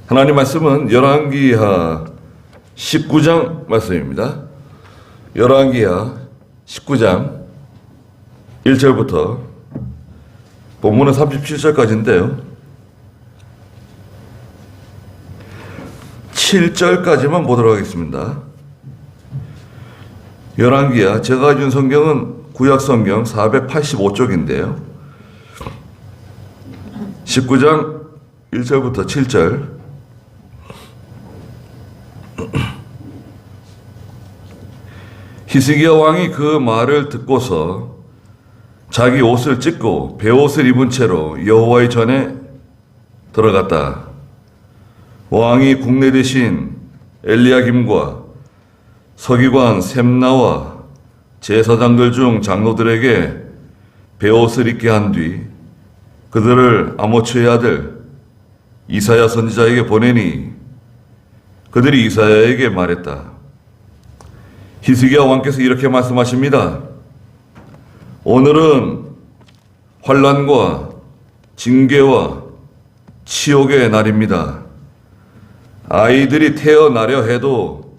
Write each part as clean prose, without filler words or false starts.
하나님 말씀은 열왕기하 19장 말씀입니다. 열왕기하 19장 1절부터 본문은 37절까지인데요. 7절까지만 보도록 하겠습니다. 열왕기하, 제가 준 성경은 구약성경 485쪽인데요. 19장 1절부터 7절. 히스기야 왕이 그 말을 듣고서 자기 옷을 찢고 베옷을 입은 채로 여호와의 전에 들어갔다. 왕이 국내 대신 엘리야김과 서기관 셈나와 제사장들 중 장로들에게 베옷을 입게 한 뒤 그들을 아모츠의 아들 이사야 선지자에게 보내니 그들이 이사야에게 말했다. 히스기야 왕께서 이렇게 말씀하십니다. 오늘은 환난과 징계와 치욕의 날입니다. 아이들이 태어나려 해도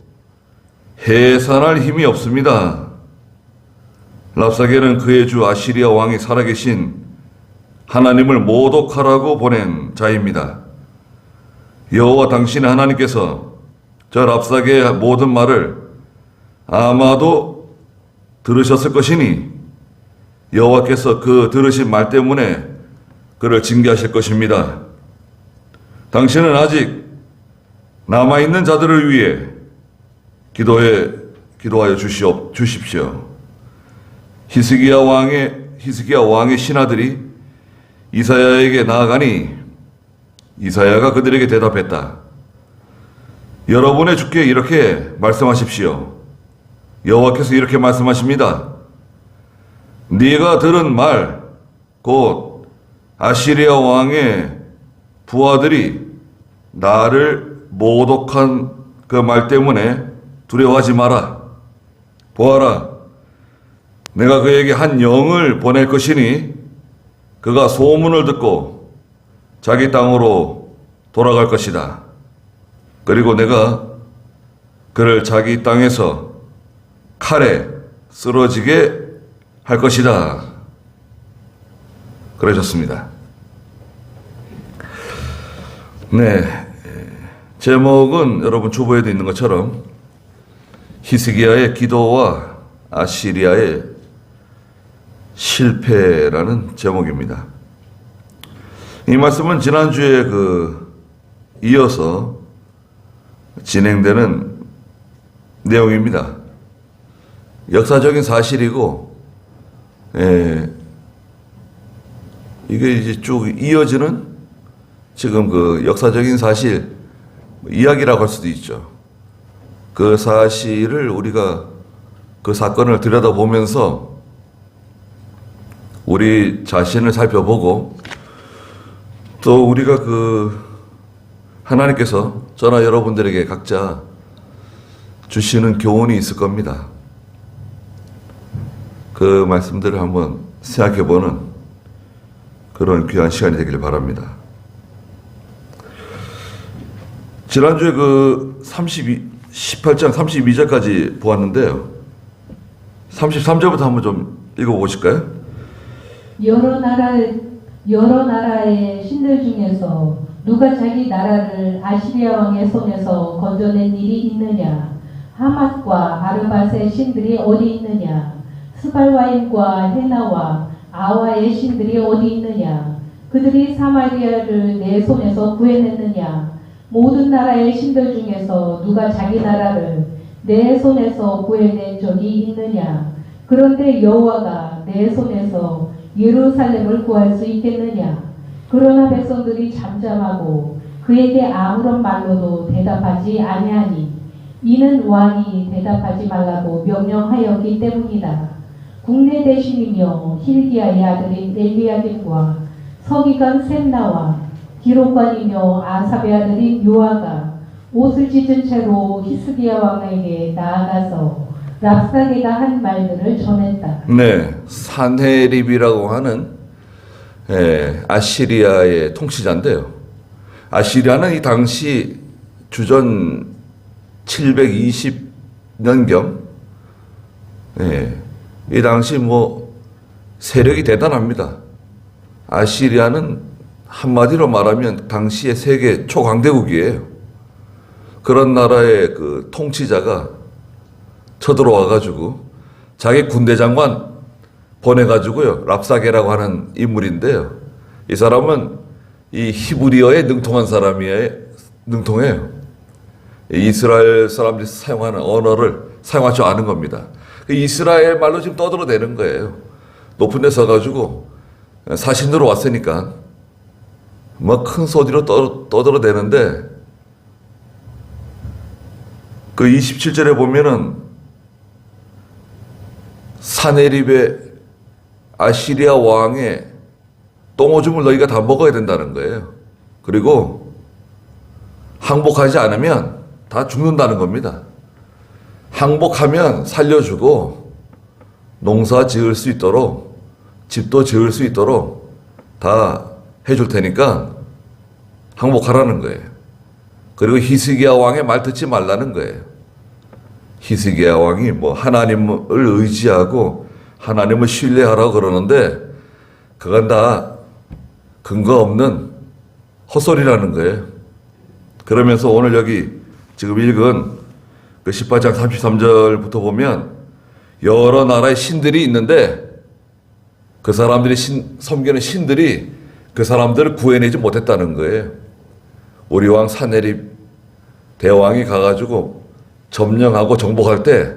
해산할 힘이 없습니다. 랍사게는 그의 주 아시리아 왕이 살아계신 하나님을 모독하라고 보낸 자입니다. 여호와 당신의 하나님께서 저 랍사게의 모든 말을 아마도 들으셨을 것이니 여호와께서 그 들으신 말 때문에 그를 징계하실 것입니다. 당신은 아직 남아있는 자들을 위해 기도하여 주십시오. 히스기야 왕의 신하들이 이사야에게 나아가니 이사야가 그들에게 대답했다. 여러분의 주께 이렇게 말씀하십시오. 여호와께서 이렇게 말씀하십니다. 네가 들은 말, 곧 아시리아 왕의 부하들이 나를 모독한 그 말 때문에 두려워하지 마라. 보아라, 내가 그에게 한 영을 보낼 것이니 그가 소문을 듣고 자기 땅으로 돌아갈 것이다. 그리고 내가 그를 자기 땅에서 칼에 쓰러지게 할 것이다. 그러셨습니다. 네, 제목은 여러분 주보에도 있는 것처럼 히스기야의 기도와 아시리아의 실패라는 제목입니다. 이 말씀은 지난주에 이어서 진행되는 내용입니다. 역사적인 사실이고, 이게 이제 쭉 이어지는 지금 그 역사적인 사실, 이야기라고 할 수도 있죠. 그 사실을 우리가 그 사건을 들여다보면서 우리 자신을 살펴보고 또 우리가 하나님께서 저나 여러분들에게 각자 주시는 교훈이 있을 겁니다. 그 말씀들을 한번 생각해보는 그런 귀한 시간이 되기를 바랍니다. 지난주에 18장 32절까지 보았는데요. 33절부터 한번 좀 읽어보실까요? 여러 나라의 신들 중에서 누가 자기 나라를 아시리아 왕의 손에서 건져낸 일이 있느냐? 하맛과 아르밧의 신들이 어디 있느냐? 스발와임과 헤나와 아와의 신들이 어디 있느냐? 그들이 사마리아를 내 손에서 구해냈느냐? 모든 나라의 신들 중에서 누가 자기 나라를 내 손에서 구해낸 적이 있느냐? 그런데 여호와가 내 손에서 예루살렘을 구할 수 있겠느냐? 그러나 백성들이 잠잠하고 그에게 아무런 말로도 대답하지 아니하니 이는 왕이 대답하지 말라고 명령하였기 때문이다. 국내 대신이며 힐기야의 아들인 엘리야김과 서기관 셈나와 기록관이며 아삽의 아들인 요아가 옷을 찢은 채로 히스기야 왕에게 나아가서 랍사게가 한 말들을 전했다. 네, 산헤립이라고 하는 아시리아의 통치자인데요. 아시리아는 이 당시 주전 720년경, 이 당시 세력이 대단합니다. 아시리아는 한마디로 말하면 당시의 세계 초강대국이에요. 그런 나라의 그 통치자가 쳐들어와가지고 자기 군대 장관 보내가지고요, 랍사게라고 하는 인물인데요. 이 사람은 이 히브리어에 능통한 능통해요. 이스라엘 사람들이 사용하는 언어를 사용할 줄 아는 겁니다. 이스라엘 말로 지금 떠들어대는 거예요. 높은 데 서가지고 사신으로 왔으니까 큰 소리로 떠들어대는데, 그 27절에 보면은 사네립의 아시리아 왕의 똥오줌을 너희가 다 먹어야 된다는 거예요. 그리고 항복하지 않으면 다 죽는다는 겁니다. 항복하면 살려주고 농사 지을 수 있도록, 집도 지을 수 있도록 다 해줄 테니까 항복하라는 거예요. 그리고 히스기야 왕의 말 듣지 말라는 거예요. 히스기야 왕이 하나님을 의지하고 하나님을 신뢰하라고 그러는데 그건 다 근거 없는 헛소리라는 거예요. 그러면서 오늘 여기 지금 읽은 그 18장 33절부터 보면 여러 나라의 신들이 있는데 그 사람들이 섬기는 신들이 그 사람들을 구해내지 못했다는 거예요. 우리 왕 사네립 대왕이 가가지고 점령하고 정복할 때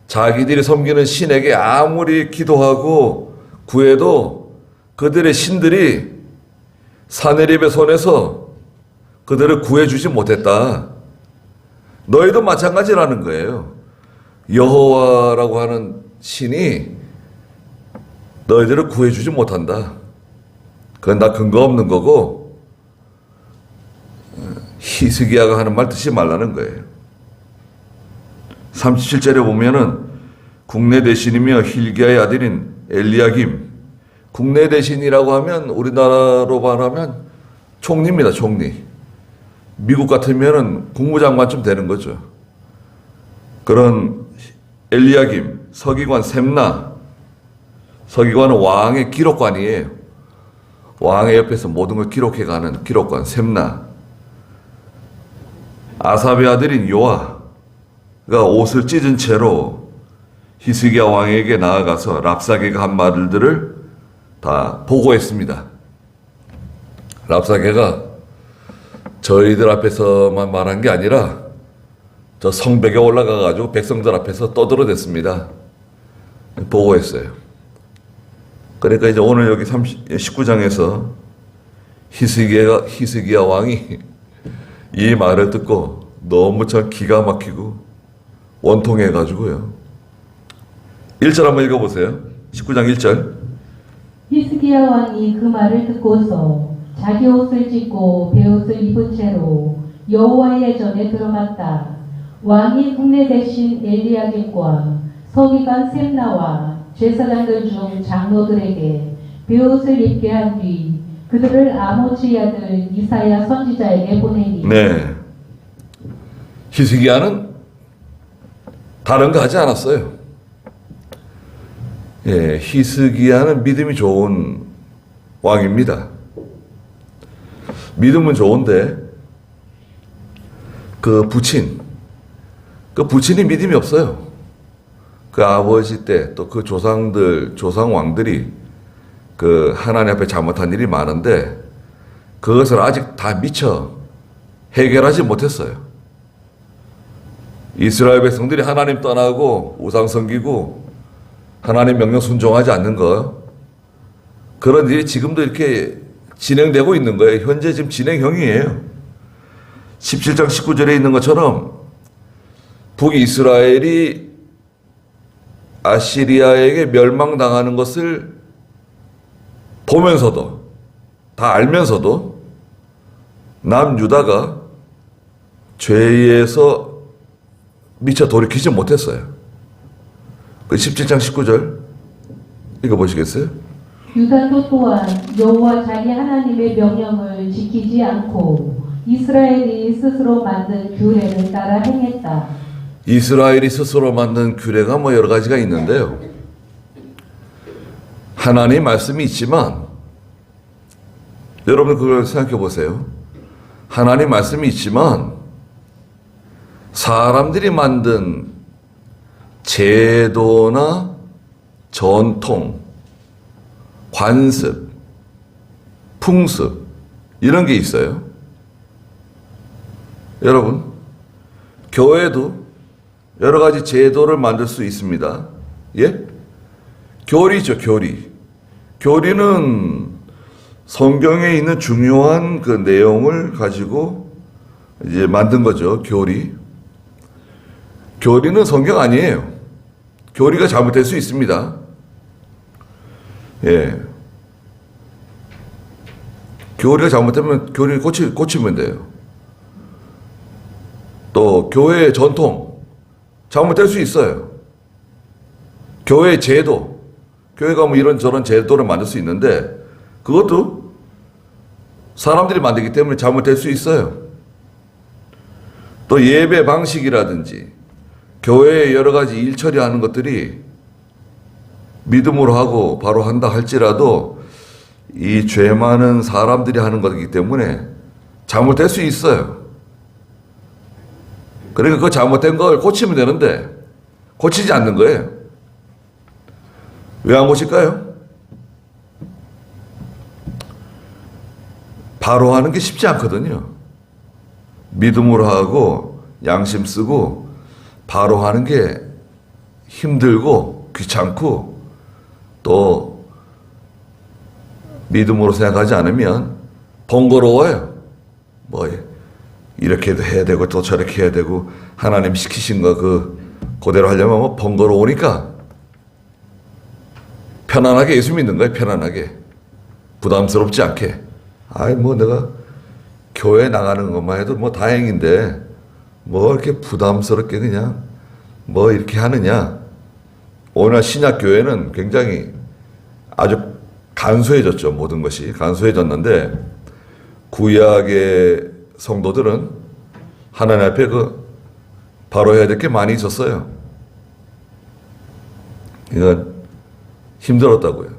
자기들이 섬기는 신에게 아무리 기도하고 구해도 그들의 신들이 사네립의 손에서 그들을 구해주지 못했다. 너희도 마찬가지라는 거예요. 여호와라고 하는 신이 너희들을 구해주지 못한다. 그건 다 근거 없는 거고 히스기야가 하는 말 듣지 말라는 거예요. 37절에 보면은 국내 대신이며 힐기야의 아들인 엘리야김, 국내 대신이라고 하면 우리나라로 말하면 총리입니다. 총리. 미국 같으면은 국무장관쯤 되는 거죠. 그런 엘리야김, 서기관 셈나, 서기관은 왕의 기록관이에요. 왕의 옆에서 모든 걸 기록해가는 기록관 셈나. 아삽의 아들인 요아가 옷을 찢은 채로 히스기야 왕에게 나아가서 랍사게가 한 말들을 다 보고했습니다. 랍사게가 저희들 앞에서만 말한 게 아니라 저 성벽에 올라가가지고 백성들 앞에서 떠들어댔습니다. 보고했어요. 그러니까 이제 오늘 여기 19장에서 히스기야 왕이 이 말을 듣고 너무 참 기가 막히고 원통해가지고요. 1절 한번 읽어보세요. 19장 1절. 히스기야 왕이 그 말을 듣고서 자기 옷을 찢고 베옷을 입은 채로 여호와의 전에 들어갔다. 왕이 국내 대신 엘리야김과 서기관 셈나와 제사장들 중 장로들에게 베옷을 입게 한 뒤 그들을 아모츠의 아들 이사야 선지자에게 보내니. 네. 히스기야는 다른 거 하지 않았어요. 예, 히스기야는 믿음이 좋은 왕입니다. 믿음은 좋은데 그 부친이 믿음이 없어요. 그 아버지 때 또 그 조상 왕들이 그 하나님 앞에 잘못한 일이 많은데 그것을 아직 다 미처 해결하지 못했어요. 이스라엘 백성들이 하나님 떠나고 우상 섬기고 하나님 명령 순종하지 않는 거, 그런 일이 지금도 이렇게 진행되고 있는 거예요. 현재 지금 진행형이에요. 17장 19절에 있는 것처럼 북이스라엘이 아시리아에게 멸망당하는 것을 보면서도, 다 알면서도 남유다가 죄에서 미처 돌이키지 못했어요. 그 17장 19절 읽어보시겠어요? 유다도 또한 여호와 자기 하나님의 명령을 지키지 않고 이스라엘이 스스로 만든 규례를 따라 행했다. 이스라엘이 스스로 만든 규례가 뭐 여러 가지가 있는데요. 하나님 말씀이 있지만 여러분 그걸 생각해 보세요. 하나님 말씀이 있지만 사람들이 만든 제도나 전통, 관습, 풍습 이런 게 있어요. 여러분, 교회도 여러 가지 제도를 만들 수 있습니다. 예? 교리죠, 교리. 교리는 성경에 있는 중요한 그 내용을 가지고 이제 만든 거죠, 교리. 교리는 성경 아니에요. 교리가 잘못될 수 있습니다. 예. 교리가 잘못되면 교리를 고치면 돼요. 또 교회의 전통 잘못될 수 있어요. 교회의 제도, 교회가 뭐 이런저런 제도를 만들 수 있는데 그것도 사람들이 만들기 때문에 잘못될 수 있어요. 또 예배 방식이라든지 교회의 여러 가지 일 처리하는 것들이 믿음으로 하고 바로 한다 할지라도 이 죄 많은 사람들이 하는 것이기 때문에 잘못될 수 있어요. 그러니까 그 잘못된 걸 고치면 되는데 고치지 않는 거예요. 왜 안 고칠까요? 바로 하는 게 쉽지 않거든요. 믿음으로 하고 양심 쓰고 바로 하는 게 힘들고 귀찮고 또 믿음으로 생각하지 않으면 번거로워요. 뭐 이렇게도 해야 되고 또 저렇게 해야 되고 하나님 시키신 거 그대로 하려면 뭐 번거로우니까 편안하게 예수 믿는 거예요. 편안하게 부담스럽지 않게. 아이 뭐 내가 교회 나가는 것만 해도 뭐 다행인데 뭐 이렇게 부담스럽게 그냥 뭐 이렇게 하느냐. 오늘 신약 교회는 굉장히 아주 간소해졌죠. 모든 것이 간소해졌는데 구약의 성도들은 하나님 앞에 바로 해야 될 게 많이 있었어요. 이건 힘들었다고요.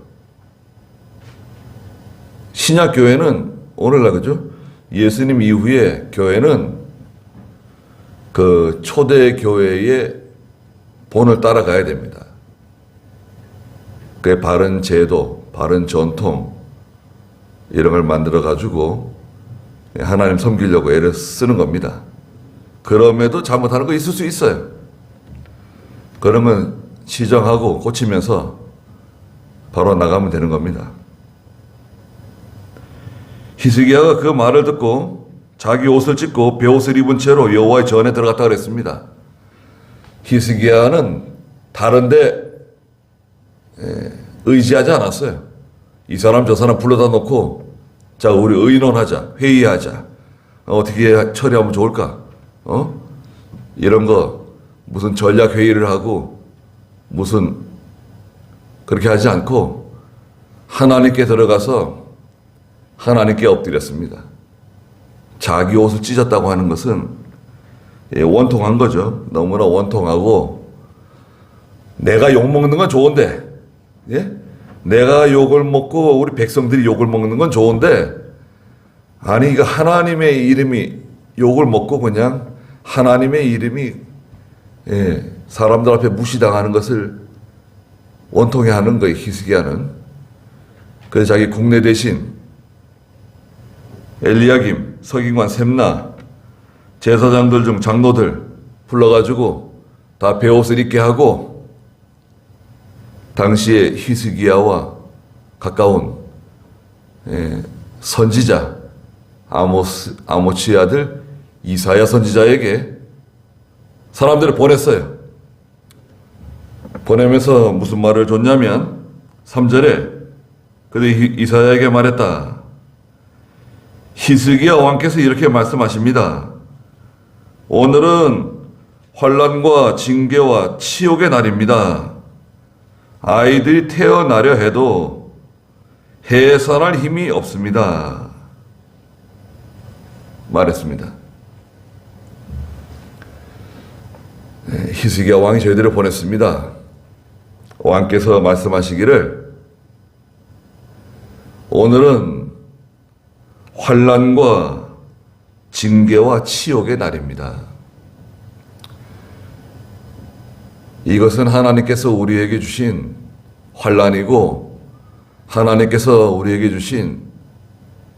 신약 교회는 오늘날 그죠? 예수님 이후에 교회는 그 초대 교회의 본을 따라가야 됩니다. 그게 바른 제도, 바른 전통 이런 걸 만들어 가지고 하나님 섬기려고 애를 쓰는 겁니다. 그럼에도 잘못하는 거 있을 수 있어요. 그러면 시정하고 고치면서 바로 나가면 되는 겁니다. 히스기야가 그 말을 듣고 자기 옷을 찢고 베옷을 입은 채로 여호와의 전에 들어갔다 그랬습니다. 히스기야는 다른데 의지하지 않았어요. 이 사람 저 사람 불러다 놓고 자 우리 의논하자, 회의하자. 어떻게 처리하면 좋을까? 이런 거 무슨 전략 회의를 하고 무슨 그렇게 하지 않고 하나님께 들어가서 하나님께 엎드렸습니다. 자기 옷을 찢었다고 하는 것은 원통한 거죠. 너무나 원통하고 내가 욕먹는 건 좋은데 예? 내가 욕을 먹고 우리 백성들이 욕을 먹는 건 좋은데 아니 이거 하나님의 이름이 욕을 먹고 그냥 하나님의 이름이 사람들 앞에 무시당하는 것을 원통해하는 거예요. 히스기야는. 그래서 자기 국내 대신 엘리야김, 서기관 셈나, 제사장들 중 장로들 불러가지고 다 베옷을 입게 하고 당시에 히스기야와 가까운 선지자 아모츠의 아들 이사야 선지자에게 사람들을 보냈어요. 보내면서 무슨 말을 줬냐면 3절에 그때 이사야에게 말했다. 히스기야 왕께서 이렇게 말씀하십니다. 오늘은 환난과 징계와 치욕의 날입니다. 아이들이 태어나려 해도 해산할 힘이 없습니다. 말했습니다. 히스기야 왕이 저희들을 보냈습니다. 왕께서 말씀하시기를 오늘은 환난과 징계와 치욕의 날입니다. 이것은 하나님께서 우리에게 주신 환난이고 하나님께서 우리에게 주신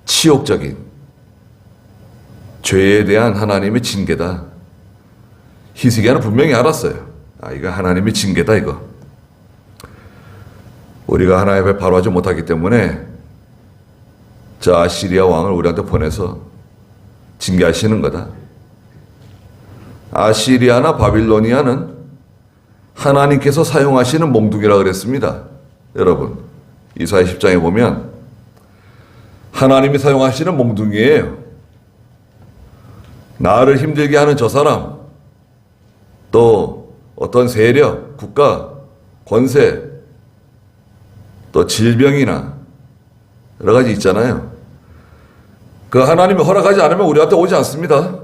치욕적인 죄에 대한 하나님의 징계다. 히스기야는 분명히 알았어요. 이거 하나님의 징계다 이거. 우리가 하나님 앞에 바로 하지 못하기 때문에 저 아시리아 왕을 우리한테 보내서 징계하시는 거다. 아시리아나 바빌로니아는 하나님께서 사용하시는 몽둥이라 그랬습니다. 여러분, 이사야 10장에 보면 하나님이 사용하시는 몽둥이에요. 나를 힘들게 하는 저 사람, 또 어떤 세력, 국가, 권세, 또 질병이나 여러 가지 있잖아요. 그 하나님이 허락하지 않으면 우리한테 오지 않습니다.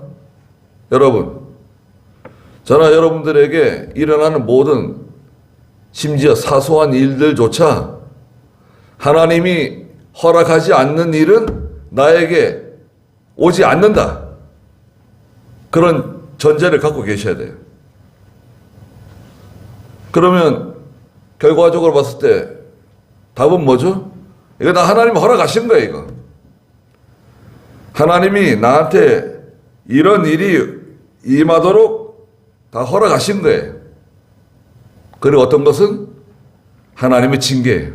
여러분, 저는 여러분들에게 일어나는 모든 심지어 사소한 일들조차 하나님이 허락하지 않는 일은 나에게 오지 않는다. 그런 전제를 갖고 계셔야 돼요. 그러면 결과적으로 봤을 때 답은 뭐죠? 이거 다 하나님이 허락하신 거예요, 이거. 하나님이 나한테 이런 일이 임하도록 다 허락하신 거예요. 그리고 어떤 것은 하나님의 징계예요.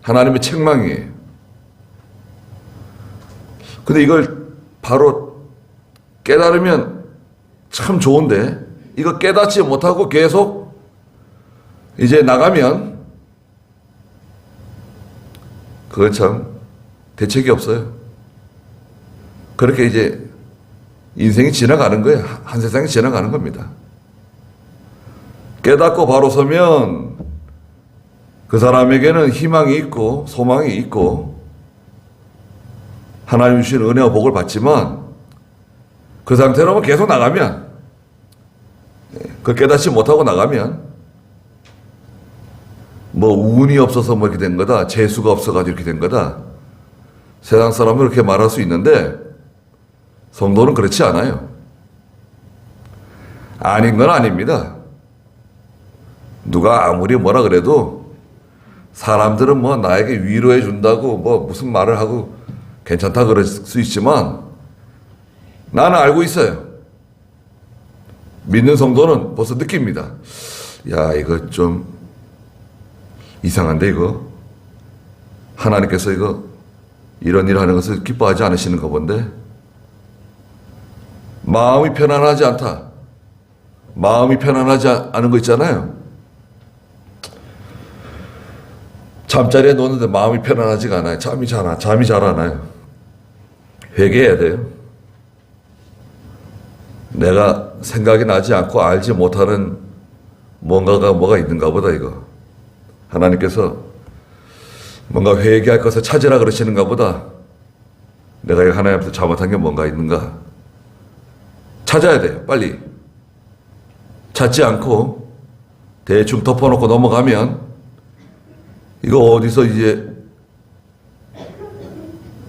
하나님의 책망이에요. 근데 이걸 바로 깨달으면 참 좋은데 이거 깨닫지 못하고 계속 이제 나가면 그건 참 대책이 없어요. 그렇게 이제 인생이 지나가는 거예요. 한 세상이 지나가는 겁니다. 깨닫고 바로 서면 그 사람에게는 희망이 있고 소망이 있고 하나님 주신 은혜와 복을 받지만 그 상태로만 계속 나가면 그 깨닫지 못하고 나가면 뭐 운이 없어서 뭐 이렇게 된 거다, 재수가 없어가지고 이렇게 된 거다, 세상 사람은 그렇게 말할 수 있는데 성도는 그렇지 않아요. 아닌 건 아닙니다. 누가 아무리 뭐라 그래도 사람들은 뭐 나에게 위로해 준다고 뭐 무슨 말을 하고 괜찮다 그럴 수 있지만 나는 알고 있어요. 믿는 성도는 벌써 느낍니다. 야, 이거 좀 이상한데 이거 하나님께서 이거 이런 일을 하는 것을 기뻐하지 않으시는가 본데 마음이 편안하지 않다. 마음이 편안하지 않은 거 있잖아요. 잠자리에 누웠는데 마음이 편안하지가 않아요. 잠이 잘 안 와요. 회개해야 돼요. 내가 생각이 나지 않고 알지 못하는 뭐가 있는가 보다 이거. 하나님께서 뭔가 회개할 것을 찾으라 그러시는가 보다. 내가 하나님 앞에서 잘못한 게 뭔가 있는가. 찾아야 돼요. 빨리. 찾지 않고 대충 덮어놓고 넘어가면 이거 어디서 이제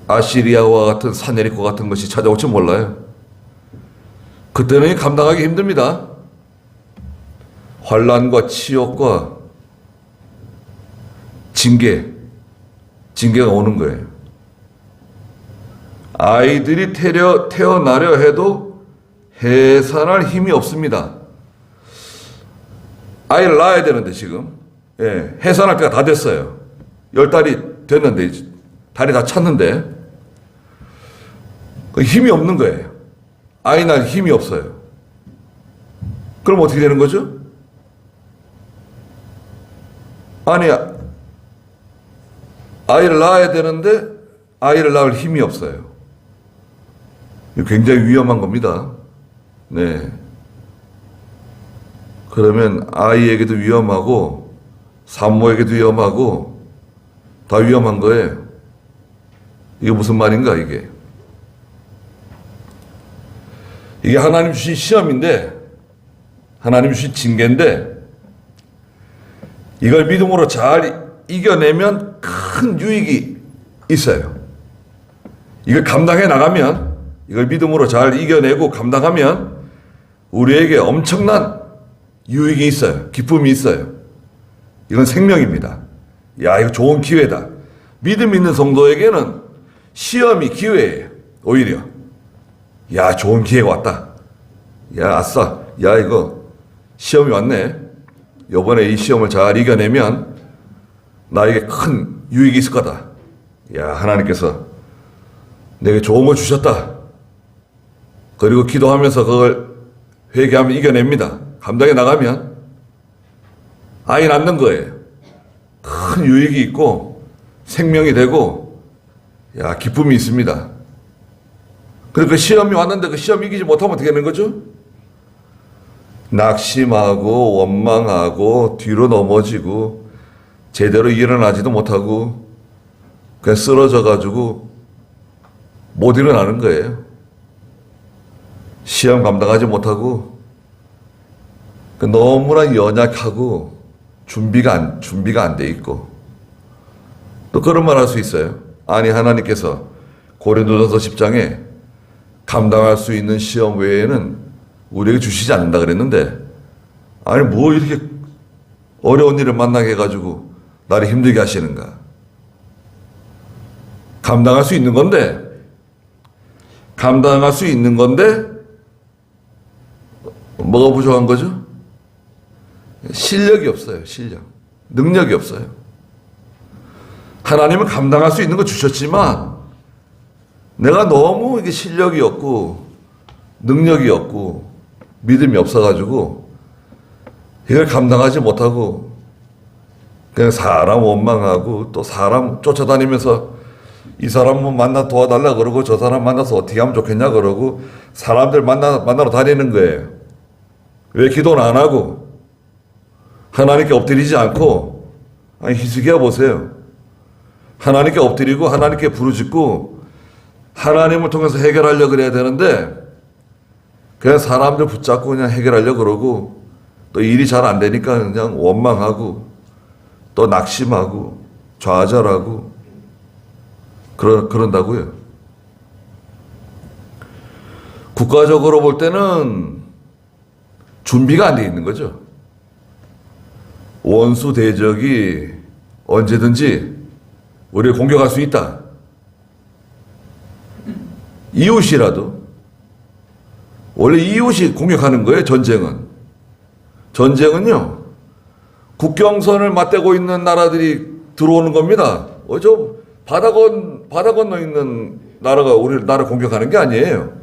아시리아와 같은 사내리코 같은 것이 찾아올지 몰라요. 그때는 감당하기 힘듭니다. 환난과 치욕과 징계가 오는 거예요. 아이들이 태어나려 해도 해산할 힘이 없습니다. 아이를 낳아야 되는데 지금 해산할 때가 다 됐어요. 10달이 됐는데 다리 다 찼는데 힘이 없는 거예요. 아이 낳을 힘이 없어요. 그럼 어떻게 되는 거죠? 아니, 아이를 낳아야 되는데 아이를 낳을 힘이 없어요. 이거 굉장히 위험한 겁니다. 네. 그러면 아이에게도 위험하고 산모에게도 위험하고 다 위험한 거예요. 이게 무슨 말인가, 이게. 이게 하나님 주신 시험인데, 하나님 주신 징계인데, 이걸 믿음으로 잘 이겨내면 큰 유익이 있어요. 이걸 감당해 나가면, 이걸 믿음으로 잘 이겨내고 감당하면 우리에게 엄청난 유익이 있어요. 기쁨이 있어요. 이건 생명입니다. 야, 이거 좋은 기회다. 믿음 있는 성도에게는 시험이 기회예요. 오히려. 야, 좋은 기회가 왔다. 야, 아싸. 야, 이거 시험이 왔네. 요번에 이 시험을 잘 이겨내면 나에게 큰 유익이 있을 거다. 야, 하나님께서 내게 좋은 걸 주셨다. 그리고 기도하면서 그걸 회개하면 이겨냅니다. 감당해 나가면 아이 낳는 거예요. 큰 유익이 있고 생명이 되고, 야, 기쁨이 있습니다. 그러니까 시험이 왔는데 그 시험 이기지 못하면 어떻게 되는 거죠? 낙심하고 원망하고 뒤로 넘어지고 제대로 일어나지도 못하고 그냥 쓰러져 가지고 못 일어나는 거예요. 시험 감당하지 못하고 너무나 연약하고 준비가 안 돼 있고. 또 그런 말 할 수 있어요. 아니, 하나님께서 고린도전서 10장에 감당할 수 있는 시험 외에는 우리에게 주시지 않는다 그랬는데, 아니 뭐 이렇게 어려운 일을 만나게 해가지고 나를 힘들게 하시는가. 감당할 수 있는 건데 뭐가 부족한 거죠? 실력이 없어요. 실력. 능력이 없어요. 하나님은 감당할 수 있는 거 주셨지만 내가 너무 이게 실력이 없고 능력이 없고 믿음이 없어가지고 이걸 감당하지 못하고 그냥 사람 원망하고 또 사람 쫓아다니면서 이 사람 만나 도와달라 그러고 저 사람 만나서 어떻게 하면 좋겠냐 그러고 사람들 만나러 다니는 거예요. 왜 기도는 안 하고 하나님께 엎드리지 않고, 아니 히스기야 보세요. 하나님께 엎드리고 하나님께 부르짖고 하나님을 통해서 해결하려고 그래야 되는데 그냥 사람들 붙잡고 그냥 해결하려고 그러고 또 일이 잘 안 되니까 그냥 원망하고 또 낙심하고 좌절하고 그런다고요. 국가적으로 볼 때는 준비가 안 돼 있는 거죠. 원수 대적이 언제든지 우리를 공격할 수 있다. 이웃이라도. 원래 이웃이 공격하는 거예요, 전쟁은. 전쟁은요, 국경선을 맞대고 있는 나라들이 들어오는 겁니다. 바다 건너 있는 나라가 우리 나라 공격하는 게 아니에요.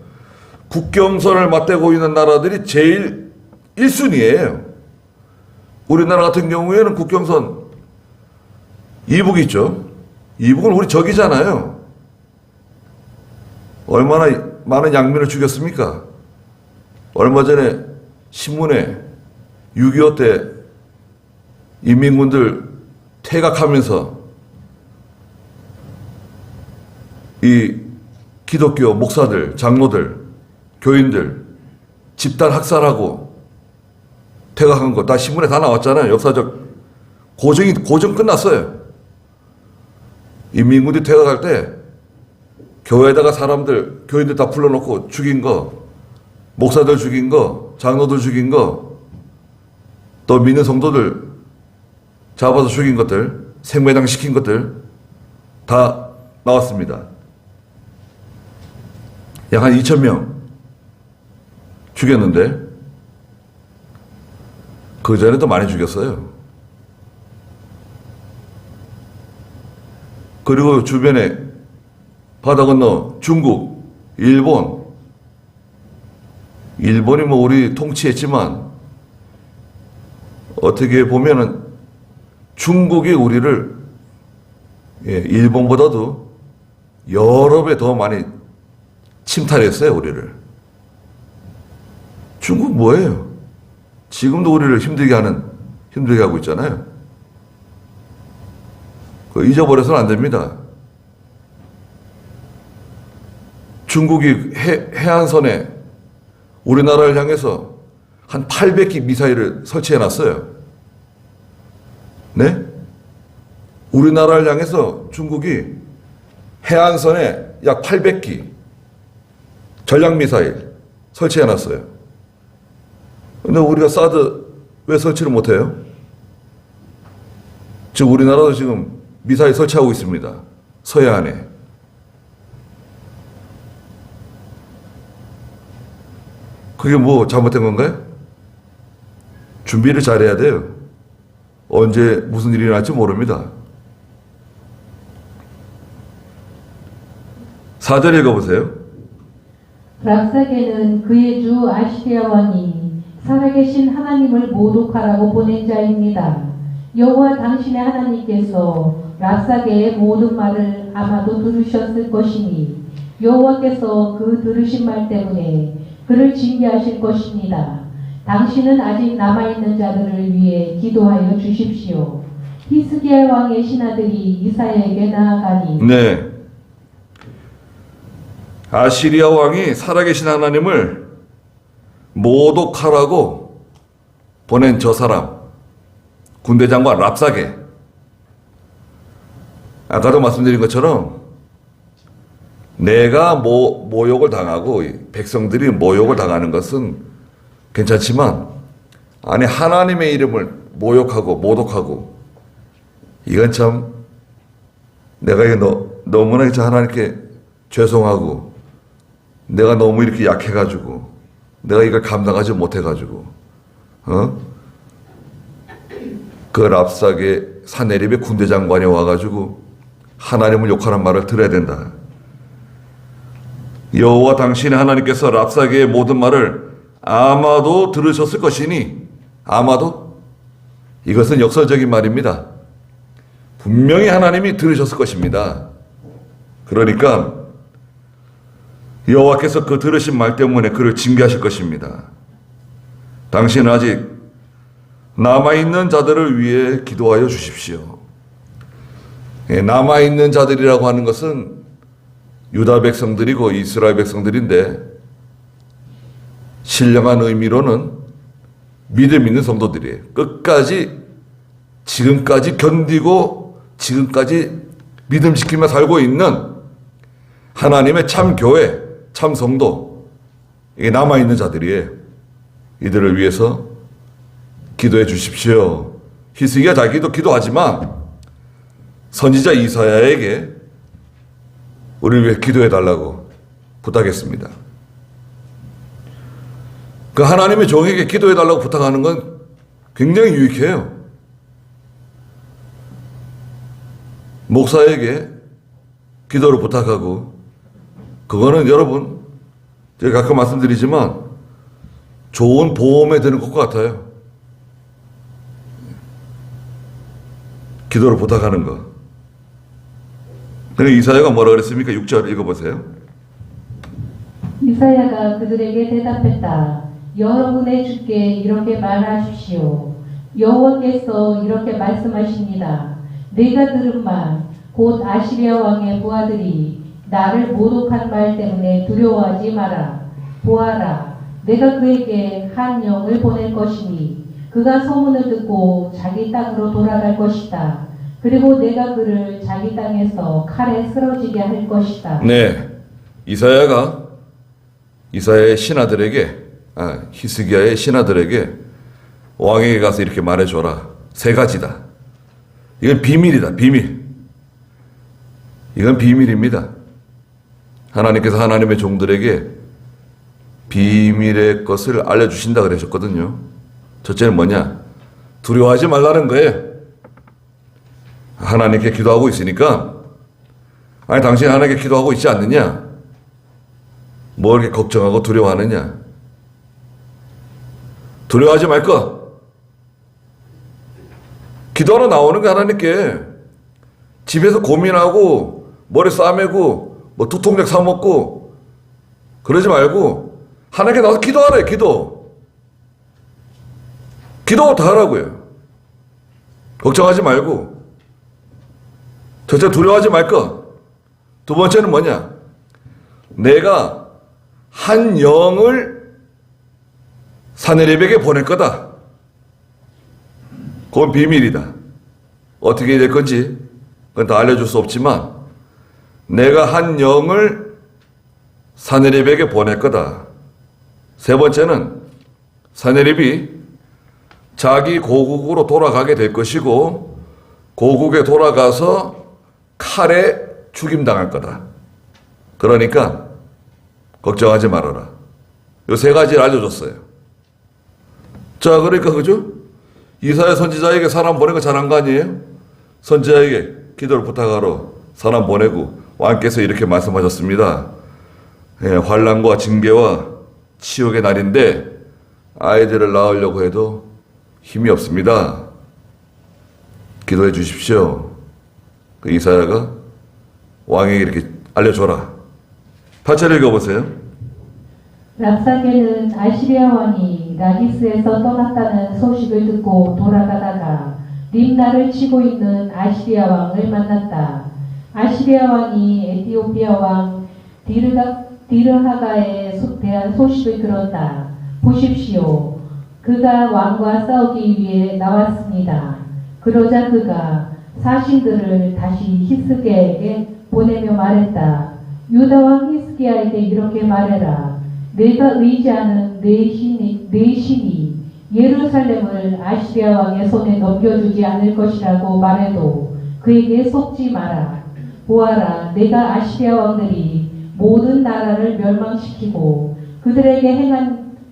국경선을 맞대고 있는 나라들이 제일 1순위예요. 우리나라 같은 경우에는 국경선 이북 있죠. 이북은 우리 적이잖아요. 얼마나 많은 양민을 죽였습니까? 얼마 전에 신문에 6.25 때 인민군들 퇴각하면서 이 기독교 목사들, 장로들, 교인들 집단 학살하고 퇴각한 거 다 신문에 다 나왔잖아요. 역사적 고정 끝났어요. 인민군들이 퇴각할 때 교회에다가 사람들, 교인들 다 불러놓고 죽인 거, 목사들 죽인 거, 장로들 죽인 거, 또 믿는 성도들 잡아서 죽인 것들, 생매장 시킨 것들 다 나왔습니다. 약 한 2,000명 죽였는데 그 전에도 많이 죽였어요. 그리고 주변에 바다 건너 중국, 일본이 뭐 우리 통치했지만 어떻게 보면은 중국이 우리를 일본보다도 여러 배 더 많이 침탈했어요, 우리를. 중국 뭐예요? 지금도 우리를 힘들게 하고 있잖아요. 잊어버려서는 안 됩니다. 중국이 해안선에 우리나라를 향해서 한 800기 미사일을 설치해 놨어요. 네? 우리나라를 향해서 중국이 해안선에 약 800기 전략미사일 설치해 놨어요. 근데 우리가 사드 왜 설치를 못해요? 지금 우리나라도 지금 미사일 설치하고 있습니다. 서해안에. 그게 뭐 잘못된 건가요? 준비를 잘해야 돼요. 언제 무슨 일이 날지 모릅니다. 4절 읽어보세요. 랍사게는 그의 주 아시리아 왕이 살아계신 하나님을 모독하라고 보낸 자입니다. 여호와 당신의 하나님께서 랍사게의 모든 말을 아마도 들으셨을 것이니 여호와께서 그 들으신 말 때문에 그를 징계하실 것입니다. 당신은 아직 남아있는 자들을 위해 기도하여 주십시오. 히스기야 왕의 신하들이 이사야에게 나아가니 네. 아시리아 왕이 살아계신 하나님을 모독하라고 보낸 저 사람, 군대 장관 랍사게. 아까도 말씀드린 것처럼 내가 모욕을 당하고 백성들이 모욕을 당하는 것은 괜찮지만, 아니 하나님의 이름을 모욕하고 모독하고, 이건 참 내가 너무나 하나님께 죄송하고, 내가 너무 이렇게 약해가지고, 내가 이걸 감당하지 못해가지고, 그 랍사게 사내립의 군대 장관이 와가지고 하나님을 욕하는 말을 들어야 된다. 여호와 당신의 하나님께서 랍사게의 모든 말을 아마도 들으셨을 것이니, 아마도 이것은 역설적인 말입니다. 분명히 하나님이 들으셨을 것입니다. 그러니까 여호와께서 그 들으신 말 때문에 그를 징계하실 것입니다. 당신은 아직 남아있는 자들을 위해 기도하여 주십시오. 남아있는 자들이라고 하는 것은 유다 백성들이고 이스라엘 백성들인데, 신령한 의미로는 믿음 있는 성도들이에요. 끝까지 지금까지 견디고 지금까지 믿음 지키며 살고 있는 하나님의 참 교회, 참 성도, 이게 남아있는 자들이에요. 이들을 위해서 기도해 주십시오. 히스기야 자기도 기도하지만 선지자 이사야에게 우리를 위해 기도해 달라고 부탁했습니다. 그 하나님의 종에게 기도해 달라고 부탁하는 건 굉장히 유익해요. 목사에게 기도를 부탁하고, 그거는 여러분 제가 가끔 말씀드리지만 좋은 보험에 드는 것 같아요. 기도를 부탁하는 거. 그런데 이사야가 뭐라 그랬습니까? 6절 읽어보세요. 이사야가 그들에게 대답했다. 여러분의 주께 이렇게 말하십시오. 여호와께서 이렇게 말씀하십니다. 내가 들은 말, 곧 아시리아 왕의 부하들이 나를 모독한 말 때문에 두려워하지 마라. 보아라, 내가 그에게 한 영을 보낼 것이니 그가 소문을 듣고 자기 땅으로 돌아갈 것이다. 그리고 내가 그를 자기 땅에서 칼에 쓰러지게 할 것이다. 네, 이사야의 신하들에게, 히스기야의 신하들에게 왕에게 가서 이렇게 말해줘라. 3가지다. 이건 비밀이다. 비밀. 이건 비밀입니다. 하나님께서 하나님의 종들에게 비밀의 것을 알려주신다 그러셨거든요. 첫째는 뭐냐? 두려워하지 말라는 거예요. 하나님께 기도하고 있으니까, 아니 당신 하나님께 기도하고 있지 않느냐? 뭐 이렇게 걱정하고 두려워하느냐? 두려워하지 말 거. 기도하러 나오는 거 하나님께. 집에서 고민하고 머리 싸매고 뭐 두통약 사 먹고 그러지 말고 하나님께 나와서 기도하래. 기도 다 하라고요. 걱정하지 말고. 첫째, 두려워하지 말 것. 두 번째는 뭐냐? 내가 한 영을 사내립에게 보낼 거다. 그건 비밀이다. 어떻게 될 건지 그건 다 알려줄 수 없지만 내가 한 영을 사내립에게 보낼 거다. 세 번째는 사내립이 자기 고국으로 돌아가게 될 것이고 고국에 돌아가서 칼에 죽임당할 거다. 그러니까 걱정하지 말아라. 이 세 가지를 알려줬어요. 자, 그러니까 그죠? 이사야 선지자에게 사람 보낸 거 잘한 거 아니에요? 선지자에게 기도를 부탁하러 사람 보내고 왕께서 이렇게 말씀하셨습니다. 예, 환난과 징계와 치욕의 날인데 아이들을 낳으려고 해도 힘이 없습니다. 기도해 주십시오. 그 이사야가 왕에게 이렇게 알려줘라. 8절 읽어보세요. 랍사게는 아시리아 왕이 라기스에서 떠났다는 소식을 듣고 돌아가다가 림나를 치고 있는 아시리아 왕을 만났다. 아시리아 왕이 에티오피아 왕 디르하가에 대한 소식을 들었다. 보십시오. 그가 왕과 싸우기 위해 나왔습니다. 그러자 그가 사신들을 다시 히스기야에게 보내며 말했다. 유다 왕 히스기야에게 이렇게 말해라. 내가 의지하는 내 신이 예루살렘을 아시리아 왕의 손에 넘겨주지 않을 것이라고 말해도 그에게 속지 마라. 보아라, 내가 아시리아 왕들이 모든 나라를 멸망시키고 그들에게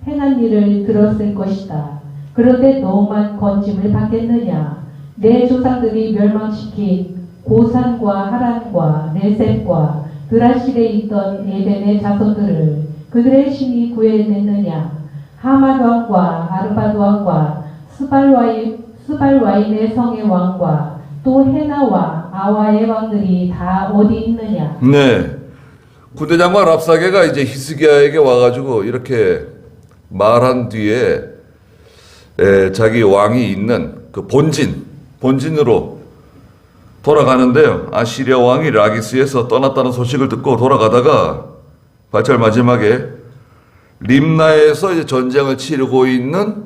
행한 일을 들었을 것이다. 그런데 너만 건짐을 받겠느냐? 내 조상들이 멸망시킨 고산과 하란과 레셋과 드라실에 있던 에덴의 자손들을 그들의 신이 구해냈느냐? 하맛 왕과 아르바드 왕과 스발와임의 성의 왕과 또 헤나와 아와의 왕들이 다 어디 있느냐? 네. 군대장관 랍사게가 이제 히스기야에게 와가지고 이렇게 말한 뒤에 자기 왕이 있는 그 본진으로 돌아가는데요. 아시리아 왕이 라기스에서 떠났다는 소식을 듣고 돌아가다가 8절 마지막에 림나에서 이제 전쟁을 치르고 있는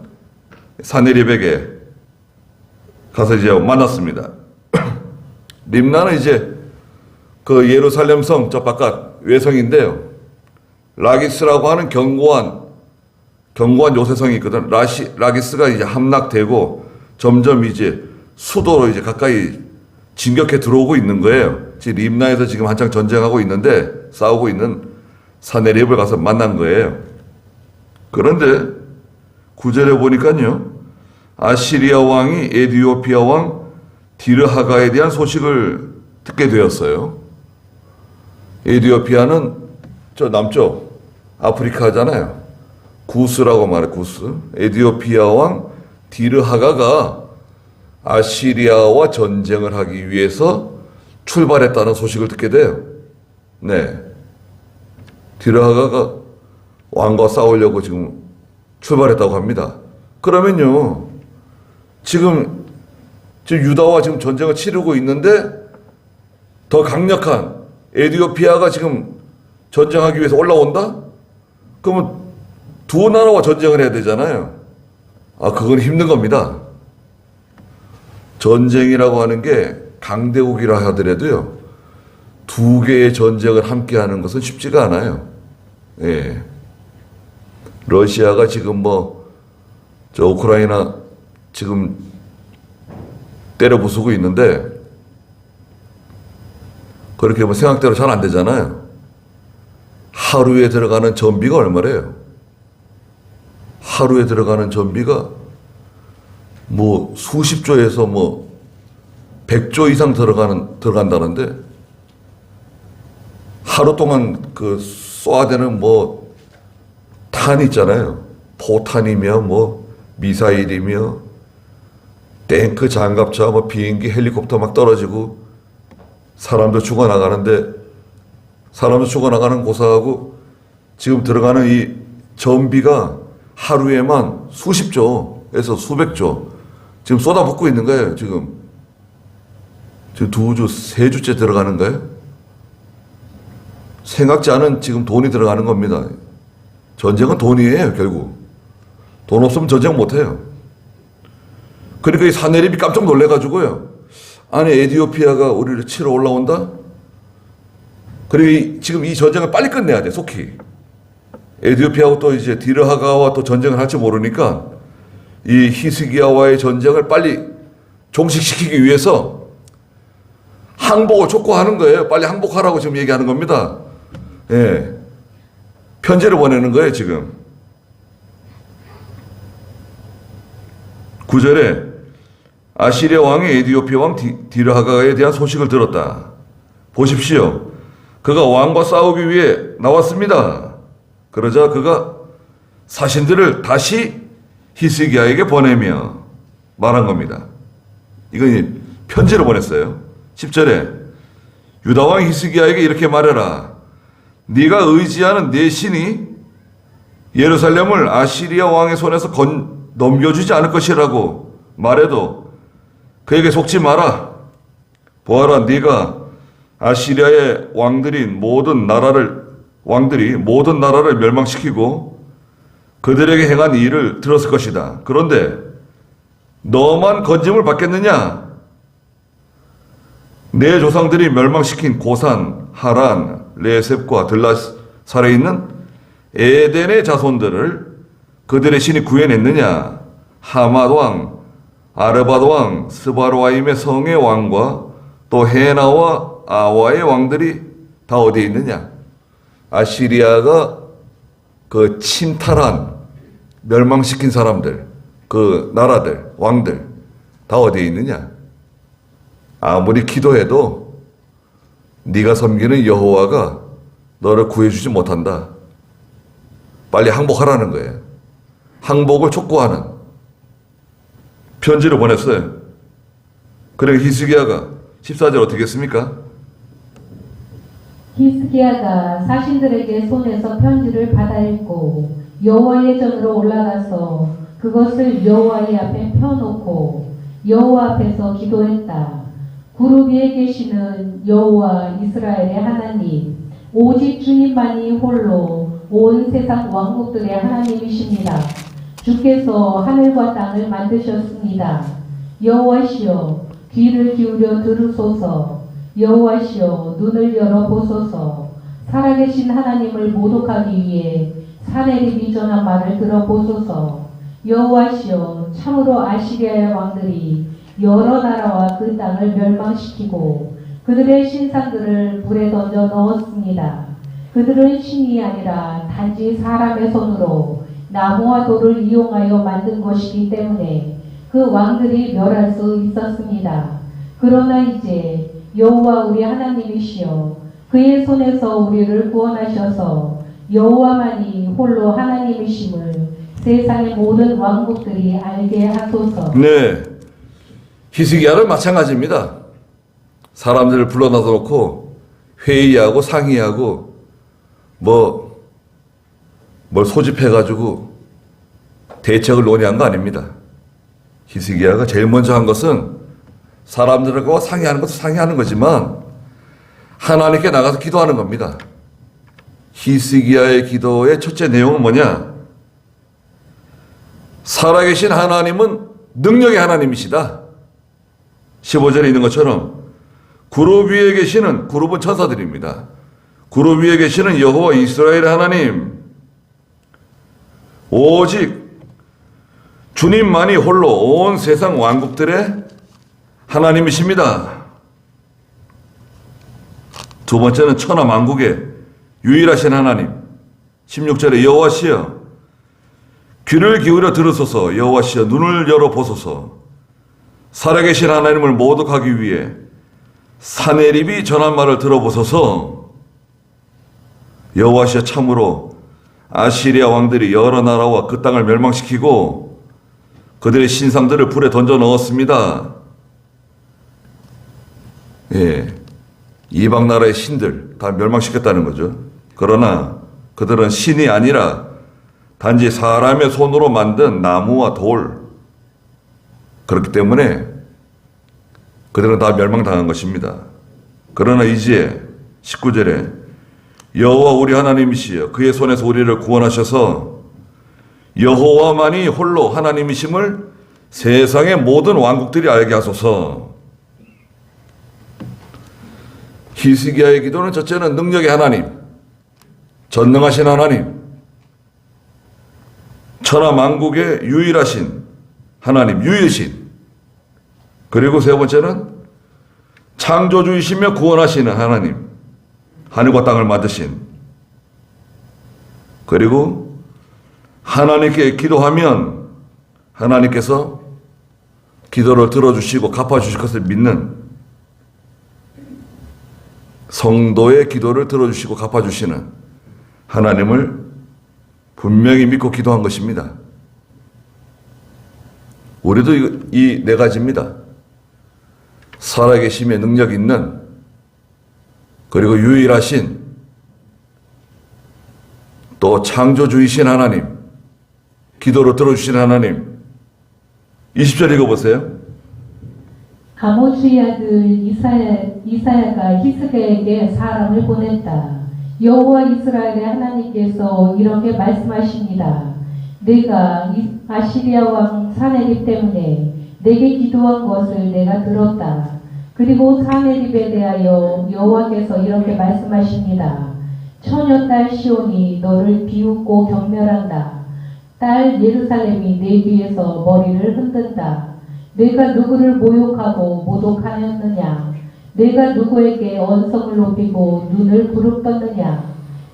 사네립에게 가서 이제 만났습니다. 림나는 이제 그 예루살렘 성 저 바깥 외성인데요. 라기스라고 하는 견고한 요새성이 있거든. 라기스가 이제 함락되고 점점 이제 수도로 이제 가까이 진격해 들어오고 있는 거예요. 지금 림나에서 지금 한창 전쟁하고 있는데 싸우고 있는 사네립을 가서 만난 거예요. 그런데 9절에 보니까요. 아시리아 왕이 에티오피아 왕 디르하가에 대한 소식을 듣게 되었어요. 에티오피아는 저 남쪽 아프리카잖아요. 구스라고 말해, 구스. 에티오피아 왕 디르하가가 아시리아와 전쟁을 하기 위해서 출발했다는 소식을 듣게 돼요. 네. 디르하가가 왕과 싸우려고 지금 출발했다고 합니다. 그러면요, 지금 유다와 지금 전쟁을 치르고 있는데 더 강력한 에티오피아가 지금 전쟁하기 위해서 올라온다? 그러면 두 나라와 전쟁을 해야 되잖아요. 그건 힘든 겁니다. 전쟁이라고 하는 게 강대국이라 하더라도요, 두 개의 전쟁을 함께 하는 것은 쉽지가 않아요. 예. 러시아가 지금 저 우크라이나 지금 때려 부수고 있는데, 그렇게 생각대로 잘 안 되잖아요. 하루에 들어가는 전비가 얼마래요? 하루에 들어가는 전비가 수십조에서 100조 이상 들어간다는데, 하루 동안 그 쏘아대는 탄 있잖아요. 포탄이며 미사일이며 탱크, 장갑차, 비행기, 헬리콥터 막 떨어지고 사람도 죽어나가는데, 사람도 죽어나가는 고사하고 지금 들어가는 이 전비가 하루에만 수십조에서 수백조 지금 쏟아붓고 있는 거예요, 지금. 지금 2주, 3주째 들어가는 거예요? 생각지 않은 지금 돈이 들어가는 겁니다. 전쟁은 돈이에요, 결국. 돈 없으면 전쟁 못 해요. 그러니까 이 사내립이 깜짝 놀래가지고요. 아니, 에티오피아가 우리를 치러 올라온다? 그리고 지금 이 전쟁을 빨리 끝내야 돼, 속히. 에티오피아하고 또 이제 디르하가와 또 전쟁을 할지 모르니까 이 히스기야와의 전쟁을 빨리 종식시키기 위해서 항복을 촉구하는 거예요. 빨리 항복하라고 지금 얘기하는 겁니다. 예. 편지를 보내는 거예요, 지금. 9절에 아시리아 왕이 에티오피아 왕 디르하가에 대한 소식을 들었다. 보십시오. 그가 왕과 싸우기 위해 나왔습니다. 그러자 그가 사신들을 다시 히스기야에게 보내며 말한 겁니다. 이건 편지를 보냈어요. 10절에 유다 왕 히스기야에게 이렇게 말해라. 네가 의지하는 내 신이 예루살렘을 아시리아 왕의 손에서 넘겨주지 않을 것이라고 말해도 그에게 속지 마라. 보아라, 네가 아시리아의 왕들이 모든 나라를 멸망시키고 그들에게 행한 일을 들었을 것이다. 그런데 너만 건짐을 받겠느냐? 내 조상들이 멸망시킨 고산, 하란, 레셉과 들라살에 있는 에덴의 자손들을 그들의 신이 구해냈느냐? 하맛 왕, 아르바드 왕, 스바르와임의 성의 왕과 또 헤나와 아와의 왕들이 다 어디에 있느냐? 아시리아가 그 침탈한, 멸망시킨 사람들, 그 나라들, 왕들 다 어디에 있느냐? 아무리 기도해도 네가 섬기는 여호와가 너를 구해주지 못한다. 빨리 항복하라는 거예요. 항복을 촉구하는 편지를 보냈어요. 그러니까 히스기야가 14절 어떻게 했습니까? 히스기야가 사신들에게 손에서 편지를 받아 읽고 여호와의 전으로 올라가서 그것을 여호와의 앞에 펴놓고 여호와 앞에서 기도했다. 구름 위에 계시는 여호와 이스라엘의 하나님, 오직 주님만이 홀로 온 세상 왕국들의 하나님이십니다. 주께서 하늘과 땅을 만드셨습니다. 여호와시여, 귀를 기울여 들으소서. 여호와시여, 눈을 열어 보소서. 살아계신 하나님을 모독하기 위해 사내립이 전한 말을 들어보소서. 여호와시여, 참으로 아시리아의 왕들이 여러 나라와 그 땅을 멸망시키고 그들의 신상들을 불에 던져 넣었습니다. 그들은 신이 아니라 단지 사람의 손으로 나무와 돌을 이용하여 만든 것이기 때문에 그 왕들이 멸할 수 있었습니다. 그러나 이제 여호와 우리 하나님이시여, 그의 손에서 우리를 구원하셔서 여호와만이 홀로 하나님이심을 세상의 모든 왕국들이 알게 하소서. 네, 히스기야는 마찬가지입니다. 사람들을 불러놔 놓고 회의하고 상의하고 뭘 소집해가지고 대책을 논의한 거 아닙니다. 히스기야가 제일 먼저 한 것은 사람들과 상의하는 것도 상의하는 거지만 하나님께 나가서 기도하는 겁니다. 히스기야의 기도의 첫째 내용은 뭐냐? 살아계신 하나님은 능력의 하나님이시다. 15절에 있는 것처럼 구름 위에 계시는, 구름은 천사들입니다. 구름 위에 계시는 여호와 이스라엘의 하나님, 오직 주님만이 홀로 온 세상 왕국들의 하나님이십니다. 두 번째는 천하 만국의 유일하신 하나님. 16절에 여호와시여, 귀를 기울여 들으소서. 여호와시여, 눈을 열어 보소서. 살아계신 하나님을 모독하기 위해 사내립이 전한 말을 들어보소서. 여호와시여, 참으로 아시리아 왕들이 여러 나라와 그 땅을 멸망시키고 그들의 신상들을 불에 던져 넣었습니다. 예, 이방 나라의 신들 다 멸망시켰다는 거죠. 그러나 그들은 신이 아니라 단지 사람의 손으로 만든 나무와 돌, 그렇기 때문에 그들은 다 멸망당한 것입니다. 그러나 이제 19절에 여호와 우리 하나님이시여 그의 손에서 우리를 구원하셔서 여호와만이 홀로 하나님이심을 세상의 모든 왕국들이 알게 하소서. 히스기야의 기도는 첫째는 능력의 하나님, 전능하신 하나님, 천하 만국의 유일하신 하나님, 유일신. 그리고 세 번째는 창조주이시며 구원하시는 하나님, 하늘과 땅을 만드신. 그리고 하나님께 기도하면 하나님께서 기도를 들어주시고 갚아주실 것을 믿는, 성도의 기도를 들어주시고 갚아주시는 하나님을 분명히 믿고 기도한 것입니다. 우리도 이 네 가지입니다. 살아계심에 능력 있는, 그리고 유일하신, 또 창조주이신 하나님, 기도를 들어주신 하나님. 20절 읽어보세요. 아모스의 아들 이사야가 히스기야에게 사람을 보냈다. 여호와 이스라엘의 하나님께서 이렇게 말씀하십니다. 내가 아시리아 왕 사네립 때문에 내게 기도한 것을 내가 들었다. 그리고 사네립에 대하여 여호와께서 이렇게 말씀하십니다. 처녀딸 시온이 너를 비웃고 경멸한다. 딸 예루살렘이 내 뒤에서 머리를 흔든다. 내가 누구를 모욕하고 모독하였느냐? 내가 누구에게 언성을 높이고 눈을 부릅떴느냐?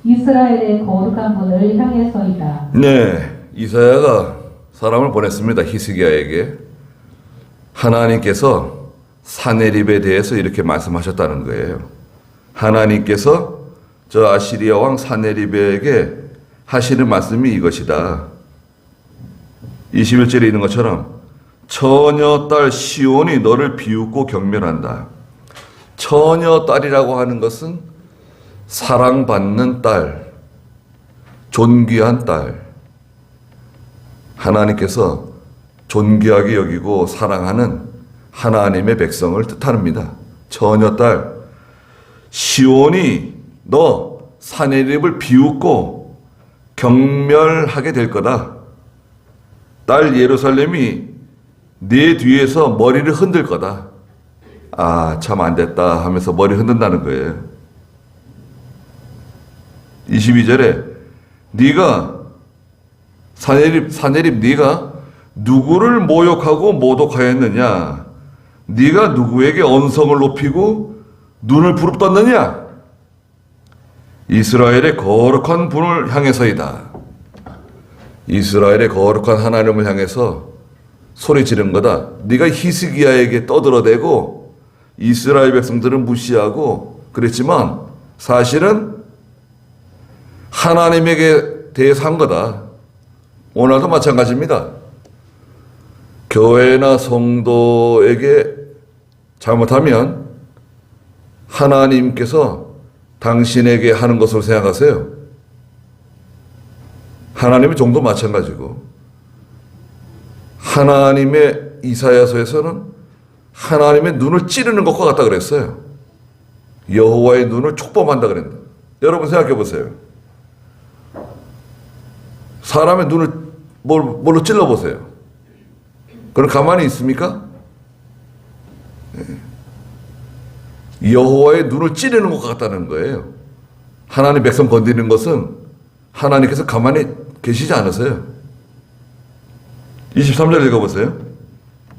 이스라엘의 거룩한 분을 향해서이다. 네, 이사야가 사람을 보냈습니다. 히스기야에게. 하나님께서 사네립에 대해서 이렇게 말씀하셨다는 거예요. 하나님께서 저 아시리아 왕 사네립에게 하시는 말씀이 이것이다. 21절에 있는 것처럼 처녀딸 시온이 너를 비웃고 경멸한다. 처녀딸이라고 하는 것은 사랑받는 딸, 존귀한 딸. 하나님께서 존귀하게 여기고 사랑하는 하나님의 백성을 뜻합니다. 처녀딸 시온이 너 사네립을 비웃고 경멸하게 될 거다. 딸 예루살렘이 네 뒤에서 머리를 흔들 거다. 아, 참 안 됐다 하면서 머리 흔든다는 거예요. 22절에 네가 사네립 네가 누구를 모욕하고 모독하였느냐? 네가 누구에게 언성을 높이고 눈을 부릅떴느냐? 이스라엘의 거룩한 분을 향해서이다. 이스라엘의 거룩한 하나님을 향해서 소리 지른 거다. 네가 히스기야에게 떠들어대고 이스라엘 백성들은 무시하고 그랬지만 사실은 하나님에게 대해서 한 거다. 오늘도 마찬가지입니다. 교회나 성도에게 잘못하면 하나님께서 당신에게 하는 것으로 생각하세요. 하나님의 종도 마찬가지고, 하나님의 이사야서에서는 하나님의 눈을 찌르는 것과 같다 그랬어요. 여호와의 눈을 촉범한다 그랬는데, 여러분 생각해 보세요. 사람의 눈을 뭘로 찔러 보세요. 그럼 가만히 있습니까? 여호와의 눈을 찌르는 것과 같다는 거예요. 하나님 백성 건드리는 것은 하나님께서 가만히 계시지 않으세요. 23절 읽어보세요.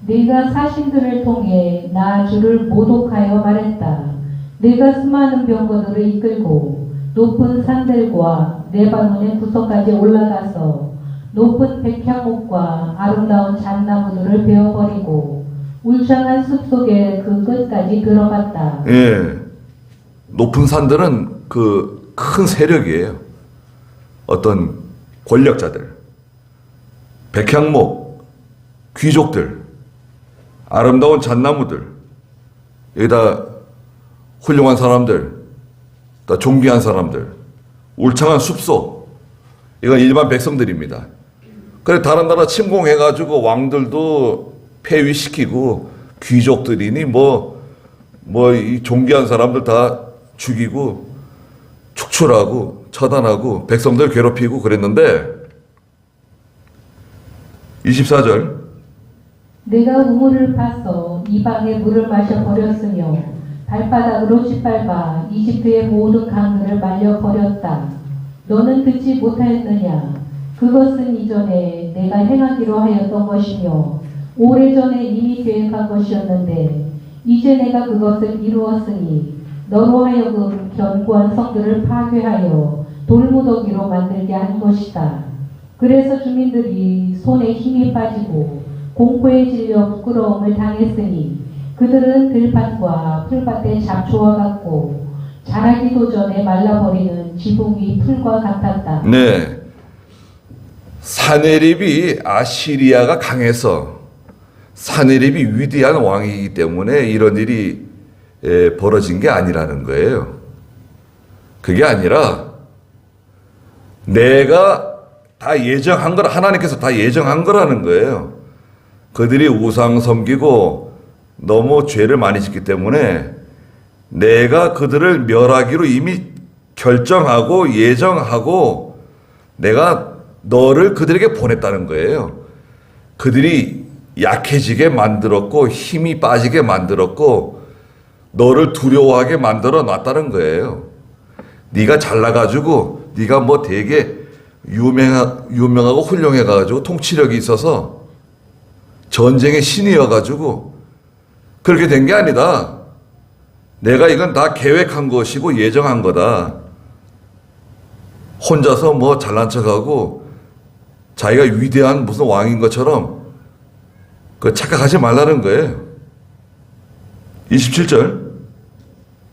네가 사신들을 통해 나 주를 모독하여 말했다. 네가 수많은 병거들을 이끌고 높은 산들과 레바논의 구석까지 올라가서 높은 백향목과 아름다운 잣나무들을 베어버리고 울창한 숲속에 그 끝까지 들어갔다. 예, 높은 산들은 그 큰 세력이에요. 어떤 권력자들, 백향목, 귀족들, 아름다운 잣나무들, 여기다 훌륭한 사람들, 또 존귀한 사람들, 울창한 숲속, 이건 일반 백성들입니다. 그래 다른 나라 침공해가지고 왕들도 폐위시키고 귀족들이니 이 존귀한 사람들 다 죽이고 축출하고 처단하고 백성들 괴롭히고 그랬는데 24절 내가 우물을 파서 이방의 물을 마셔버렸으며 발바닥으로 짓밟아 이집트의 모든 강들을 말려버렸다. 너는 듣지 못하였느냐? 그것은 이전에 내가 행하기로 하였던 것이며 오래전에 이미 계획한 것이었는데 이제 내가 그것을 이루었으니 너로 하여금 견고한 성들을 파괴하여 돌무더기로 만들게 한 것이다. 그래서 주민들이 손에 힘이 빠지고 공포에 질려 부끄러움을 당했으니 그들은 들밭과 풀밭의 잡초와 같고 자라기도 전에 말라버리는 지붕 위 풀과 같았다. 네, 사네립이 아시리아가 강해서 사네립이 위대한 왕이기 때문에 이런 일이 벌어진 게 아니라는 거예요. 그게 아니라 내가 다 예정한 거라, 하나님께서 다 예정한 거라는 거예요. 그들이 우상 섬기고 너무 죄를 많이 짓기 때문에 내가 그들을 멸하기로 이미 결정하고 예정하고 내가 너를 그들에게 보냈다는 거예요. 그들이 약해지게 만들었고 힘이 빠지게 만들었고 너를 두려워하게 만들어 놨다는 거예요. 네가 잘나가지고 네가 뭐 되게 유명하고 훌륭해가지고 통치력이 있어서 전쟁의 신이어가지고 그렇게 된 게 아니다. 내가 이건 다 계획한 것이고 예정한 거다. 혼자서 뭐 잘난 척하고 자기가 위대한 무슨 왕인 것처럼 그 착각하지 말라는 거예요. 27절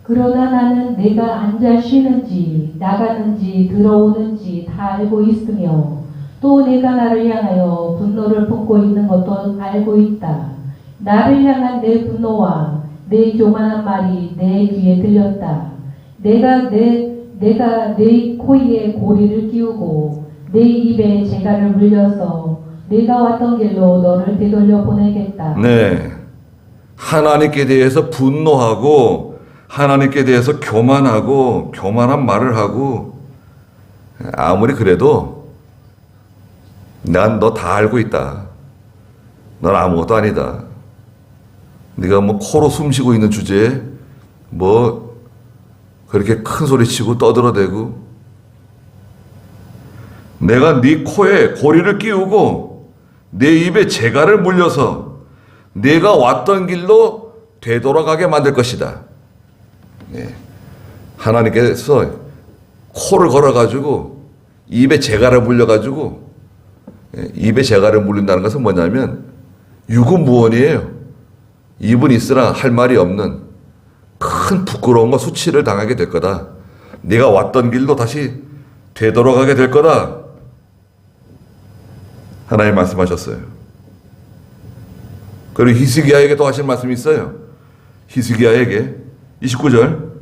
그러나 나는 내가 앉아 쉬는지 나가는지 들어오는지 다 알고 있으며 또 내가 나를 향하여 분노를 품고 있는 것도 알고 있다. 나를 향한 내 분노와 내 교만한 말이 내 귀에 들렸다. 내가 내 코에 고리를 끼우고 내 입에 재갈을 물려서 내가 왔던 길로 너를 되돌려 보내겠다. 네, 하나님께 대해서 분노하고 하나님께 대해서 교만한 말을 하고 아무리 그래도 난 너 다 알고 있다. 넌 아무것도 아니다. 네가 뭐 코로 숨쉬고 있는 주제에 뭐 그렇게 큰 소리 치고 떠들어대고 내가 네 코에 고리를 끼우고 내 입에 재갈을 물려서 내가 왔던 길로 되돌아가게 만들 것이다. 네. 하나님께서 코를 걸어가지고 입에 재갈을 물려가지고 입에 재갈을 물린다는 것은 뭐냐면 유구무원이에요. 입은 있으나 할 말이 없는 큰 부끄러움과 수치를 당하게 될 거다. 네가 왔던 길로 다시 되돌아가게 될 거다. 하나님 말씀하셨어요. 그리고 히스기야에게 또 하신 말씀이 있어요. 히스기야에게 29절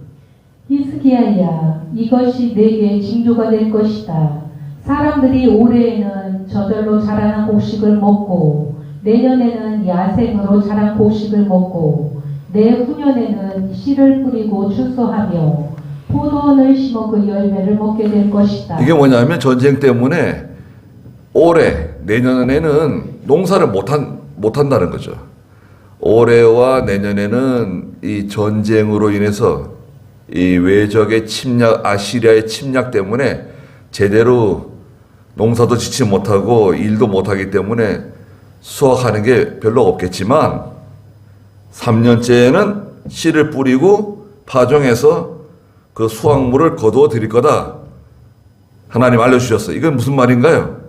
히스기야야 이것이 내게 징조가 될 것이다. 사람들이 올해에는 저절로 자라난 곡식을 먹고 내년에는 야생으로 자란 곡식을 먹고 내후년에는 씨를 뿌리고 추수하며 포도원을 심어 그 열매를 먹게 될 것이다. 이게 뭐냐면 전쟁 때문에 올해 내년에는 농사를 못한다는 거죠. 올해와 내년에는 이 전쟁으로 인해서 이 외적의 침략, 아시리아의 침략 때문에 제대로 농사도 짓지 못하고 일도 못하기 때문에 수확하는 게 별로 없겠지만 3년째에는 씨를 뿌리고 파종해서 그 수확물을 거두어 드릴 거다. 하나님 알려주셨어요. 이건 무슨 말인가요?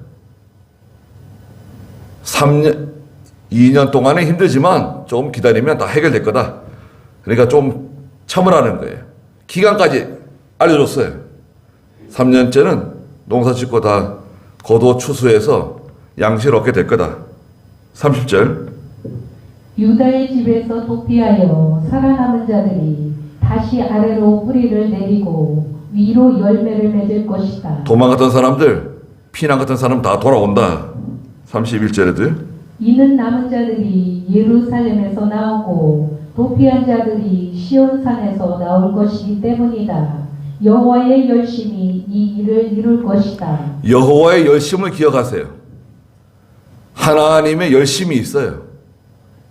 2년 동안은 힘들지만 조금 기다리면 다 해결될 거다. 그러니까 좀 참으라는 거예요. 기간까지 알려줬어요. 3년째는 농사 짓고 다 거두어 추수해서 양식을 얻게 될 거다. 30절 유다의 집에서 도피하여 살아남은 자들이 다시 아래로 뿌리를 내리고 위로 열매를 맺을 것이다. 도망갔던 사람들, 피난 같은 사람 다 돌아온다. 31절에도 이는 남은 자들이 예루살렘에서 나오고 도피한 자들이 시온산에서 나올 것이기 때문이다. 여호와의 열심이 이 일을 이룰 것이다. 여호와의 열심을 기억하세요. 하나님의 열심이 있어요.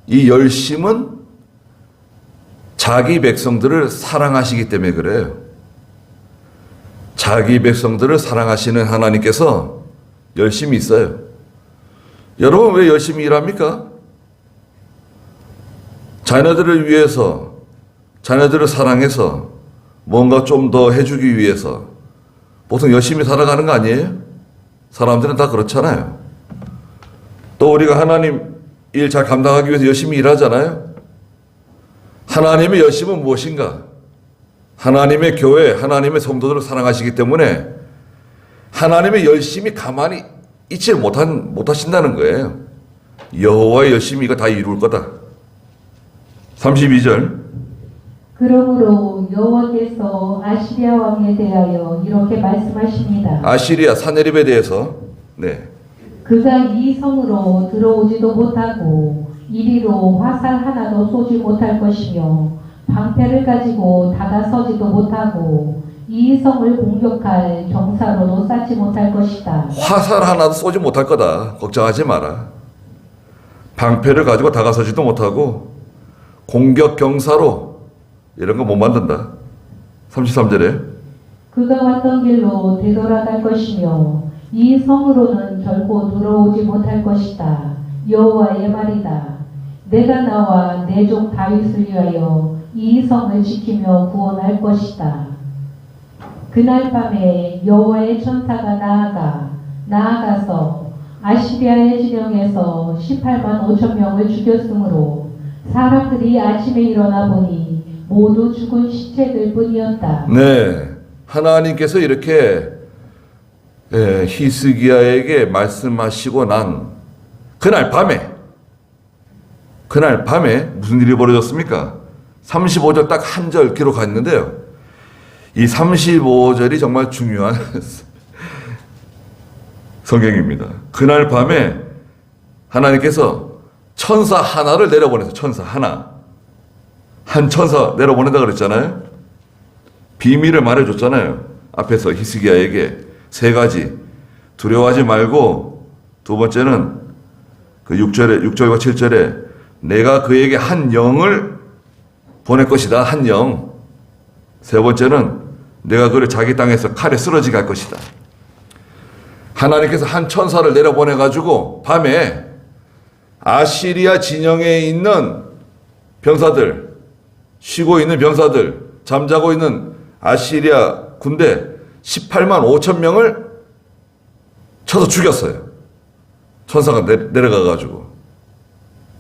이 열심은 자기 백성들을 사랑하시기 때문에 그래요. 자기 백성들을 사랑하시는 하나님께서 열심이 있어요. 여러분 왜 열심히 일합니까? 자녀들을 위해서, 자녀들을 사랑해서 뭔가 좀 더 해주기 위해서 보통 열심히 살아가는 거 아니에요? 사람들은 다 그렇잖아요. 또 우리가 하나님 일 잘 감당하기 위해서 열심히 일하잖아요. 하나님의 열심은 무엇인가? 하나님의 교회, 하나님의 성도들을 사랑하시기 때문에 하나님의 열심이 가만히 있지 못하신다는 거예요. 여호와의 열심이 이거 다 이룰 거다. 32절. 그러므로 여호와께서 아시리아 왕에 대하여 이렇게 말씀하십니다. 아시리아 사네립에 대해서 네. 그가 이 성으로 들어오지도 못하고 이리로 화살 하나도 쏘지 못할 것이며 방패를 가지고 다가서지도 못하고 이 성을 공격할 경사로도 쌓지 못할 것이다. 화살 하나도 쏘지 못할 거다. 걱정하지 마라. 방패를 가지고 다가서지도 못하고 공격 경사로 이런 거 못 만든다. 33절에 그가 왔던 길로 되돌아갈 것이며 이 성으로는 결코 들어오지 못할 것이다. 여호와의 말이다. 내가 나와 내 종 다윗을 위하여 이 성을 지키며 구원할 것이다. 그날 밤에 여호와의 천사가 나아가서 아시리아의 진영에서 18만 5천 명을 죽였으므로 사람들이 아침에 일어나 보니 모두 죽은 시체들 뿐이었다. 네, 하나님께서 이렇게 히스기야에게 말씀하시고 난 그날 밤에 무슨 일이 벌어졌습니까? 35절 딱 한 절 기록했는데요. 이 35절이 정말 중요한 성경입니다. 그날 밤에 하나님께서 천사 하나를 내려보내서 천사 하나. 한 천사 내려보낸다 그랬잖아요. 비밀을 말해줬잖아요. 앞에서 히스기야에게 세 가지. 두려워하지 말고 두 번째는 그 6절과 7절에 내가 그에게 한 영을 보낼 것이다. 한 영. 세 번째는 내가 그를 자기 땅에서 칼에 쓰러지게 할 것이다. 하나님께서 한 천사를 내려보내가지고 밤에 아시리아 진영에 있는 병사들, 쉬고 있는 병사들, 잠자고 있는 아시리아 군대 18만 5천 명을 쳐서 죽였어요. 천사가 내려가가지고.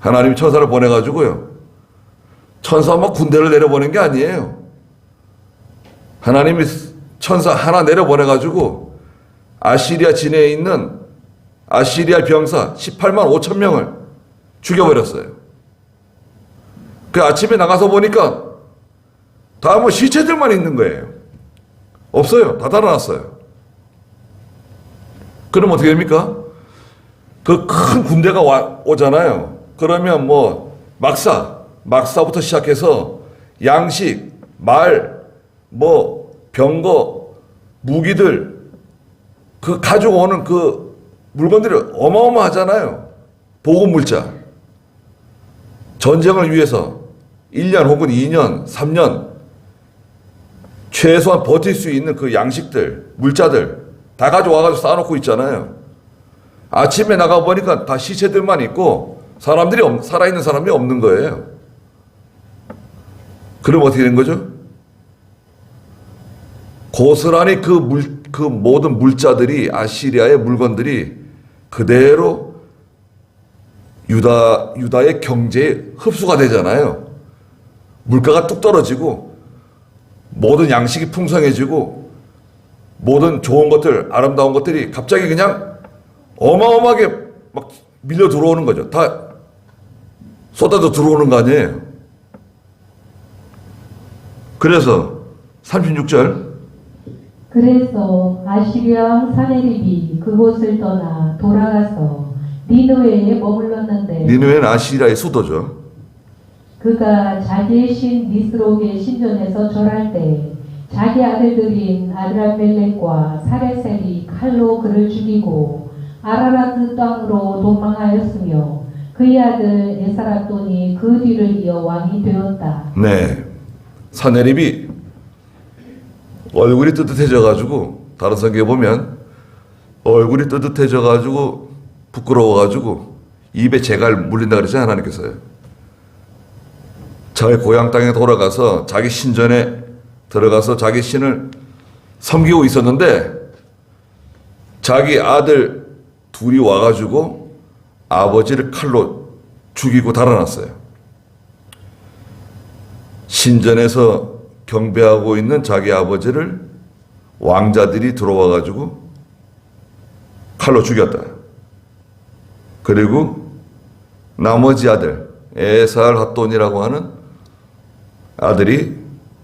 하나님이 천사를 보내가지고요. 천사 막 군대를 내려보낸 게 아니에요. 하나님이 천사 하나 내려보내가지고 아시리아 진해에 있는 아시리아 병사 18만 5천 명을 죽여버렸어요. 그 아침에 나가서 보니까 다 뭐 시체들만 있는 거예요. 없어요. 다 달아났어요. 그럼 어떻게 됩니까? 그 큰 군대가 오잖아요. 그러면 뭐 막사부터 시작해서 양식, 말, 뭐 병거, 무기들 그 가지고 오는 그 물건들이 어마어마하잖아요. 보급물자. 전쟁을 위해서 1년 혹은 2년, 3년 최소한 버틸 수 있는 그 양식들, 물자들 다 가져와가지고 쌓아놓고 있잖아요. 아침에 나가보니까 다 시체들만 있고 살아있는 사람이 없는 거예요. 그럼 어떻게 된 거죠? 고스란히 그 모든 물자들이 아시리아의 물건들이 그대로 유다의 경제에 흡수가 되잖아요. 물가가 뚝 떨어지고 모든 양식이 풍성해지고 모든 좋은 것들, 아름다운 것들이 갑자기 그냥 어마어마하게 막 밀려 들어오는 거죠. 다 쏟아져 들어오는 거 아니에요. 그래서 36절 그래서 아시리아 왕 사네립이 그곳을 떠나 돌아가서 니느웨 니느웨에 머물렀는데 니느웨는 아시리아의 수도죠. 그가 자기의 신 니스록의 신전에서 절할 때 자기 아들들인 아드라멜렉과 사레셀이 칼로 그를 죽이고 아라라트 땅으로 도망하였으며 그의 아들 에사라돈이 그 뒤를 이어 왕이 되었다. 네. 사내립이 얼굴이 뜨뜻해져가지고, 다른 성경에 보면 얼굴이 뜨뜻해져가지고 부끄러워가지고 입에 재갈 물린다 그랬잖아요, 하나님께서요. 자기 고향 땅에 돌아가서 자기 신전에 들어가서 자기 신을 섬기고 있었는데 자기 아들 둘이 와가지고 아버지를 칼로 죽이고 달아났어요. 신전에서 경배하고 있는 자기 아버지를 왕자들이 들어와가지고 칼로 죽였다. 그리고 나머지 아들 에살핫돈이라고 하는 아들이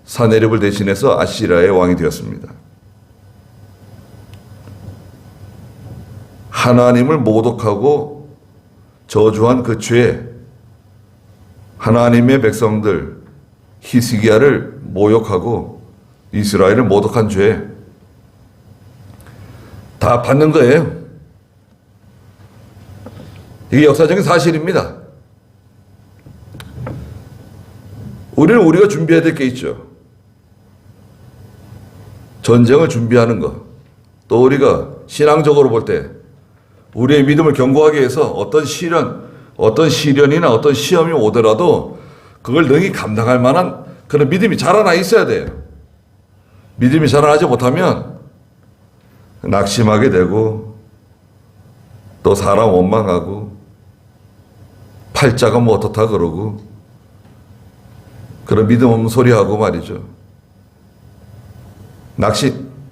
사네립을 대신해서 아시리아의 왕이 되었습니다. 하나님을 모독하고 저주한 그 죄, 하나님의 백성들 히스기야를 모욕하고 이스라엘을 모독한 죄 다 받는 거예요. 이게 역사적인 사실입니다. 우리는 우리가 준비해야 될 게 있죠. 전쟁을 준비하는 것. 또 우리가 신앙적으로 볼 때 우리의 믿음을 견고하게 해서 어떤 시련이나 어떤 시험이 오더라도 그걸 능히 감당할 만한 그런 믿음이 자라나 있어야 돼요. 믿음이 자라나지 못하면 낙심하게 되고 또 사람 원망하고 팔자가 뭐 어떻다 그러고 그런 믿음 없는 소리 하고 말이죠.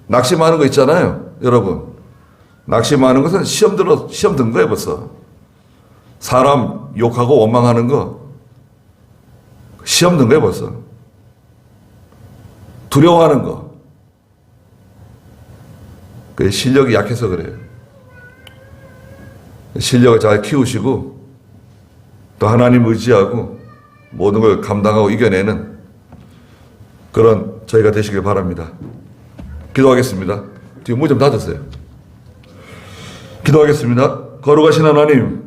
낙심하는 거 있잖아요, 여러분. 낙심하는 것은 시험 든 거예요, 벌써. 사람 욕하고 원망하는 거 시험 든 거예요, 벌써. 두려워하는 거. 그 실력이 약해서 그래요. 실력을 잘 키우시고 또 하나님 의지하고 모든 걸 감당하고 이겨내는 그런 저희가 되시길 바랍니다. 기도하겠습니다. 뒤에 문 좀 닫으세요. 기도하겠습니다. 거룩하신 하나님,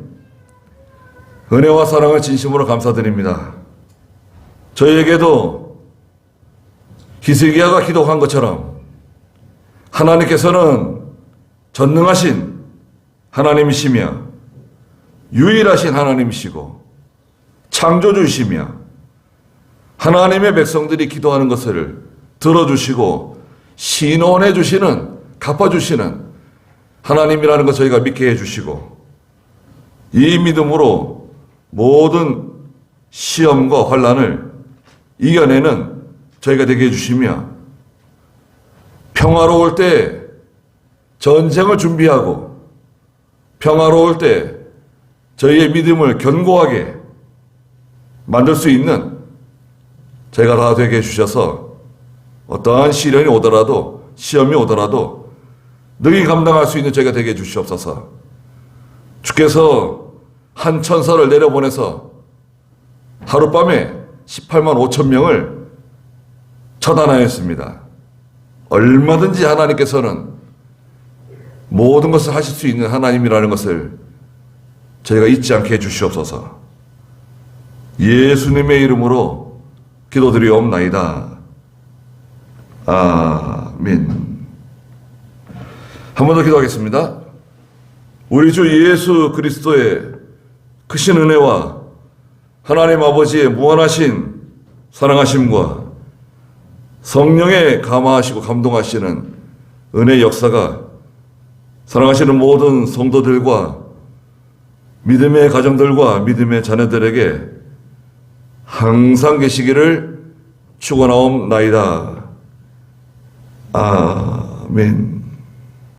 은혜와 사랑을 진심으로 감사드립니다. 저희에게도 히스기야가 기도한 것처럼 하나님께서는 전능하신 하나님이시며 유일하신 하나님이시고 창조주이시며 하나님의 백성들이 기도하는 것을 들어주시고 신원해 주시는, 갚아주시는 하나님이라는 것 저희가 믿게 해주시고 이 믿음으로 모든 시험과 환난을 이겨내는 저희가 되게 해주시며 평화로울 때 전쟁을 준비하고 평화로울 때 저희의 믿음을 견고하게 만들 수 있는 저희가 다 되게 해주셔서 어떠한 시련이 오더라도 시험이 오더라도 능히 감당할 수 있는 저희가 되게 해주시옵소서. 주께서 한 천사를 내려보내서 하룻밤에 18만 5천 명을 처단하였습니다. 얼마든지 하나님께서는 모든 것을 하실 수 있는 하나님이라는 것을 저희가 잊지 않게 해주시옵소서. 예수님의 이름으로 기도드리옵나이다. 아멘. 한 번 더 기도하겠습니다. 우리 주 예수 그리스도의 크신 은혜와 하나님 아버지의 무한하신 사랑하심과 성령의 감화하시고 감동하시는 은혜의 역사가 사랑하시는 모든 성도들과 믿음의 가정들과 믿음의 자녀들에게 항상 계시기를 축원하옵나이다. 아멘.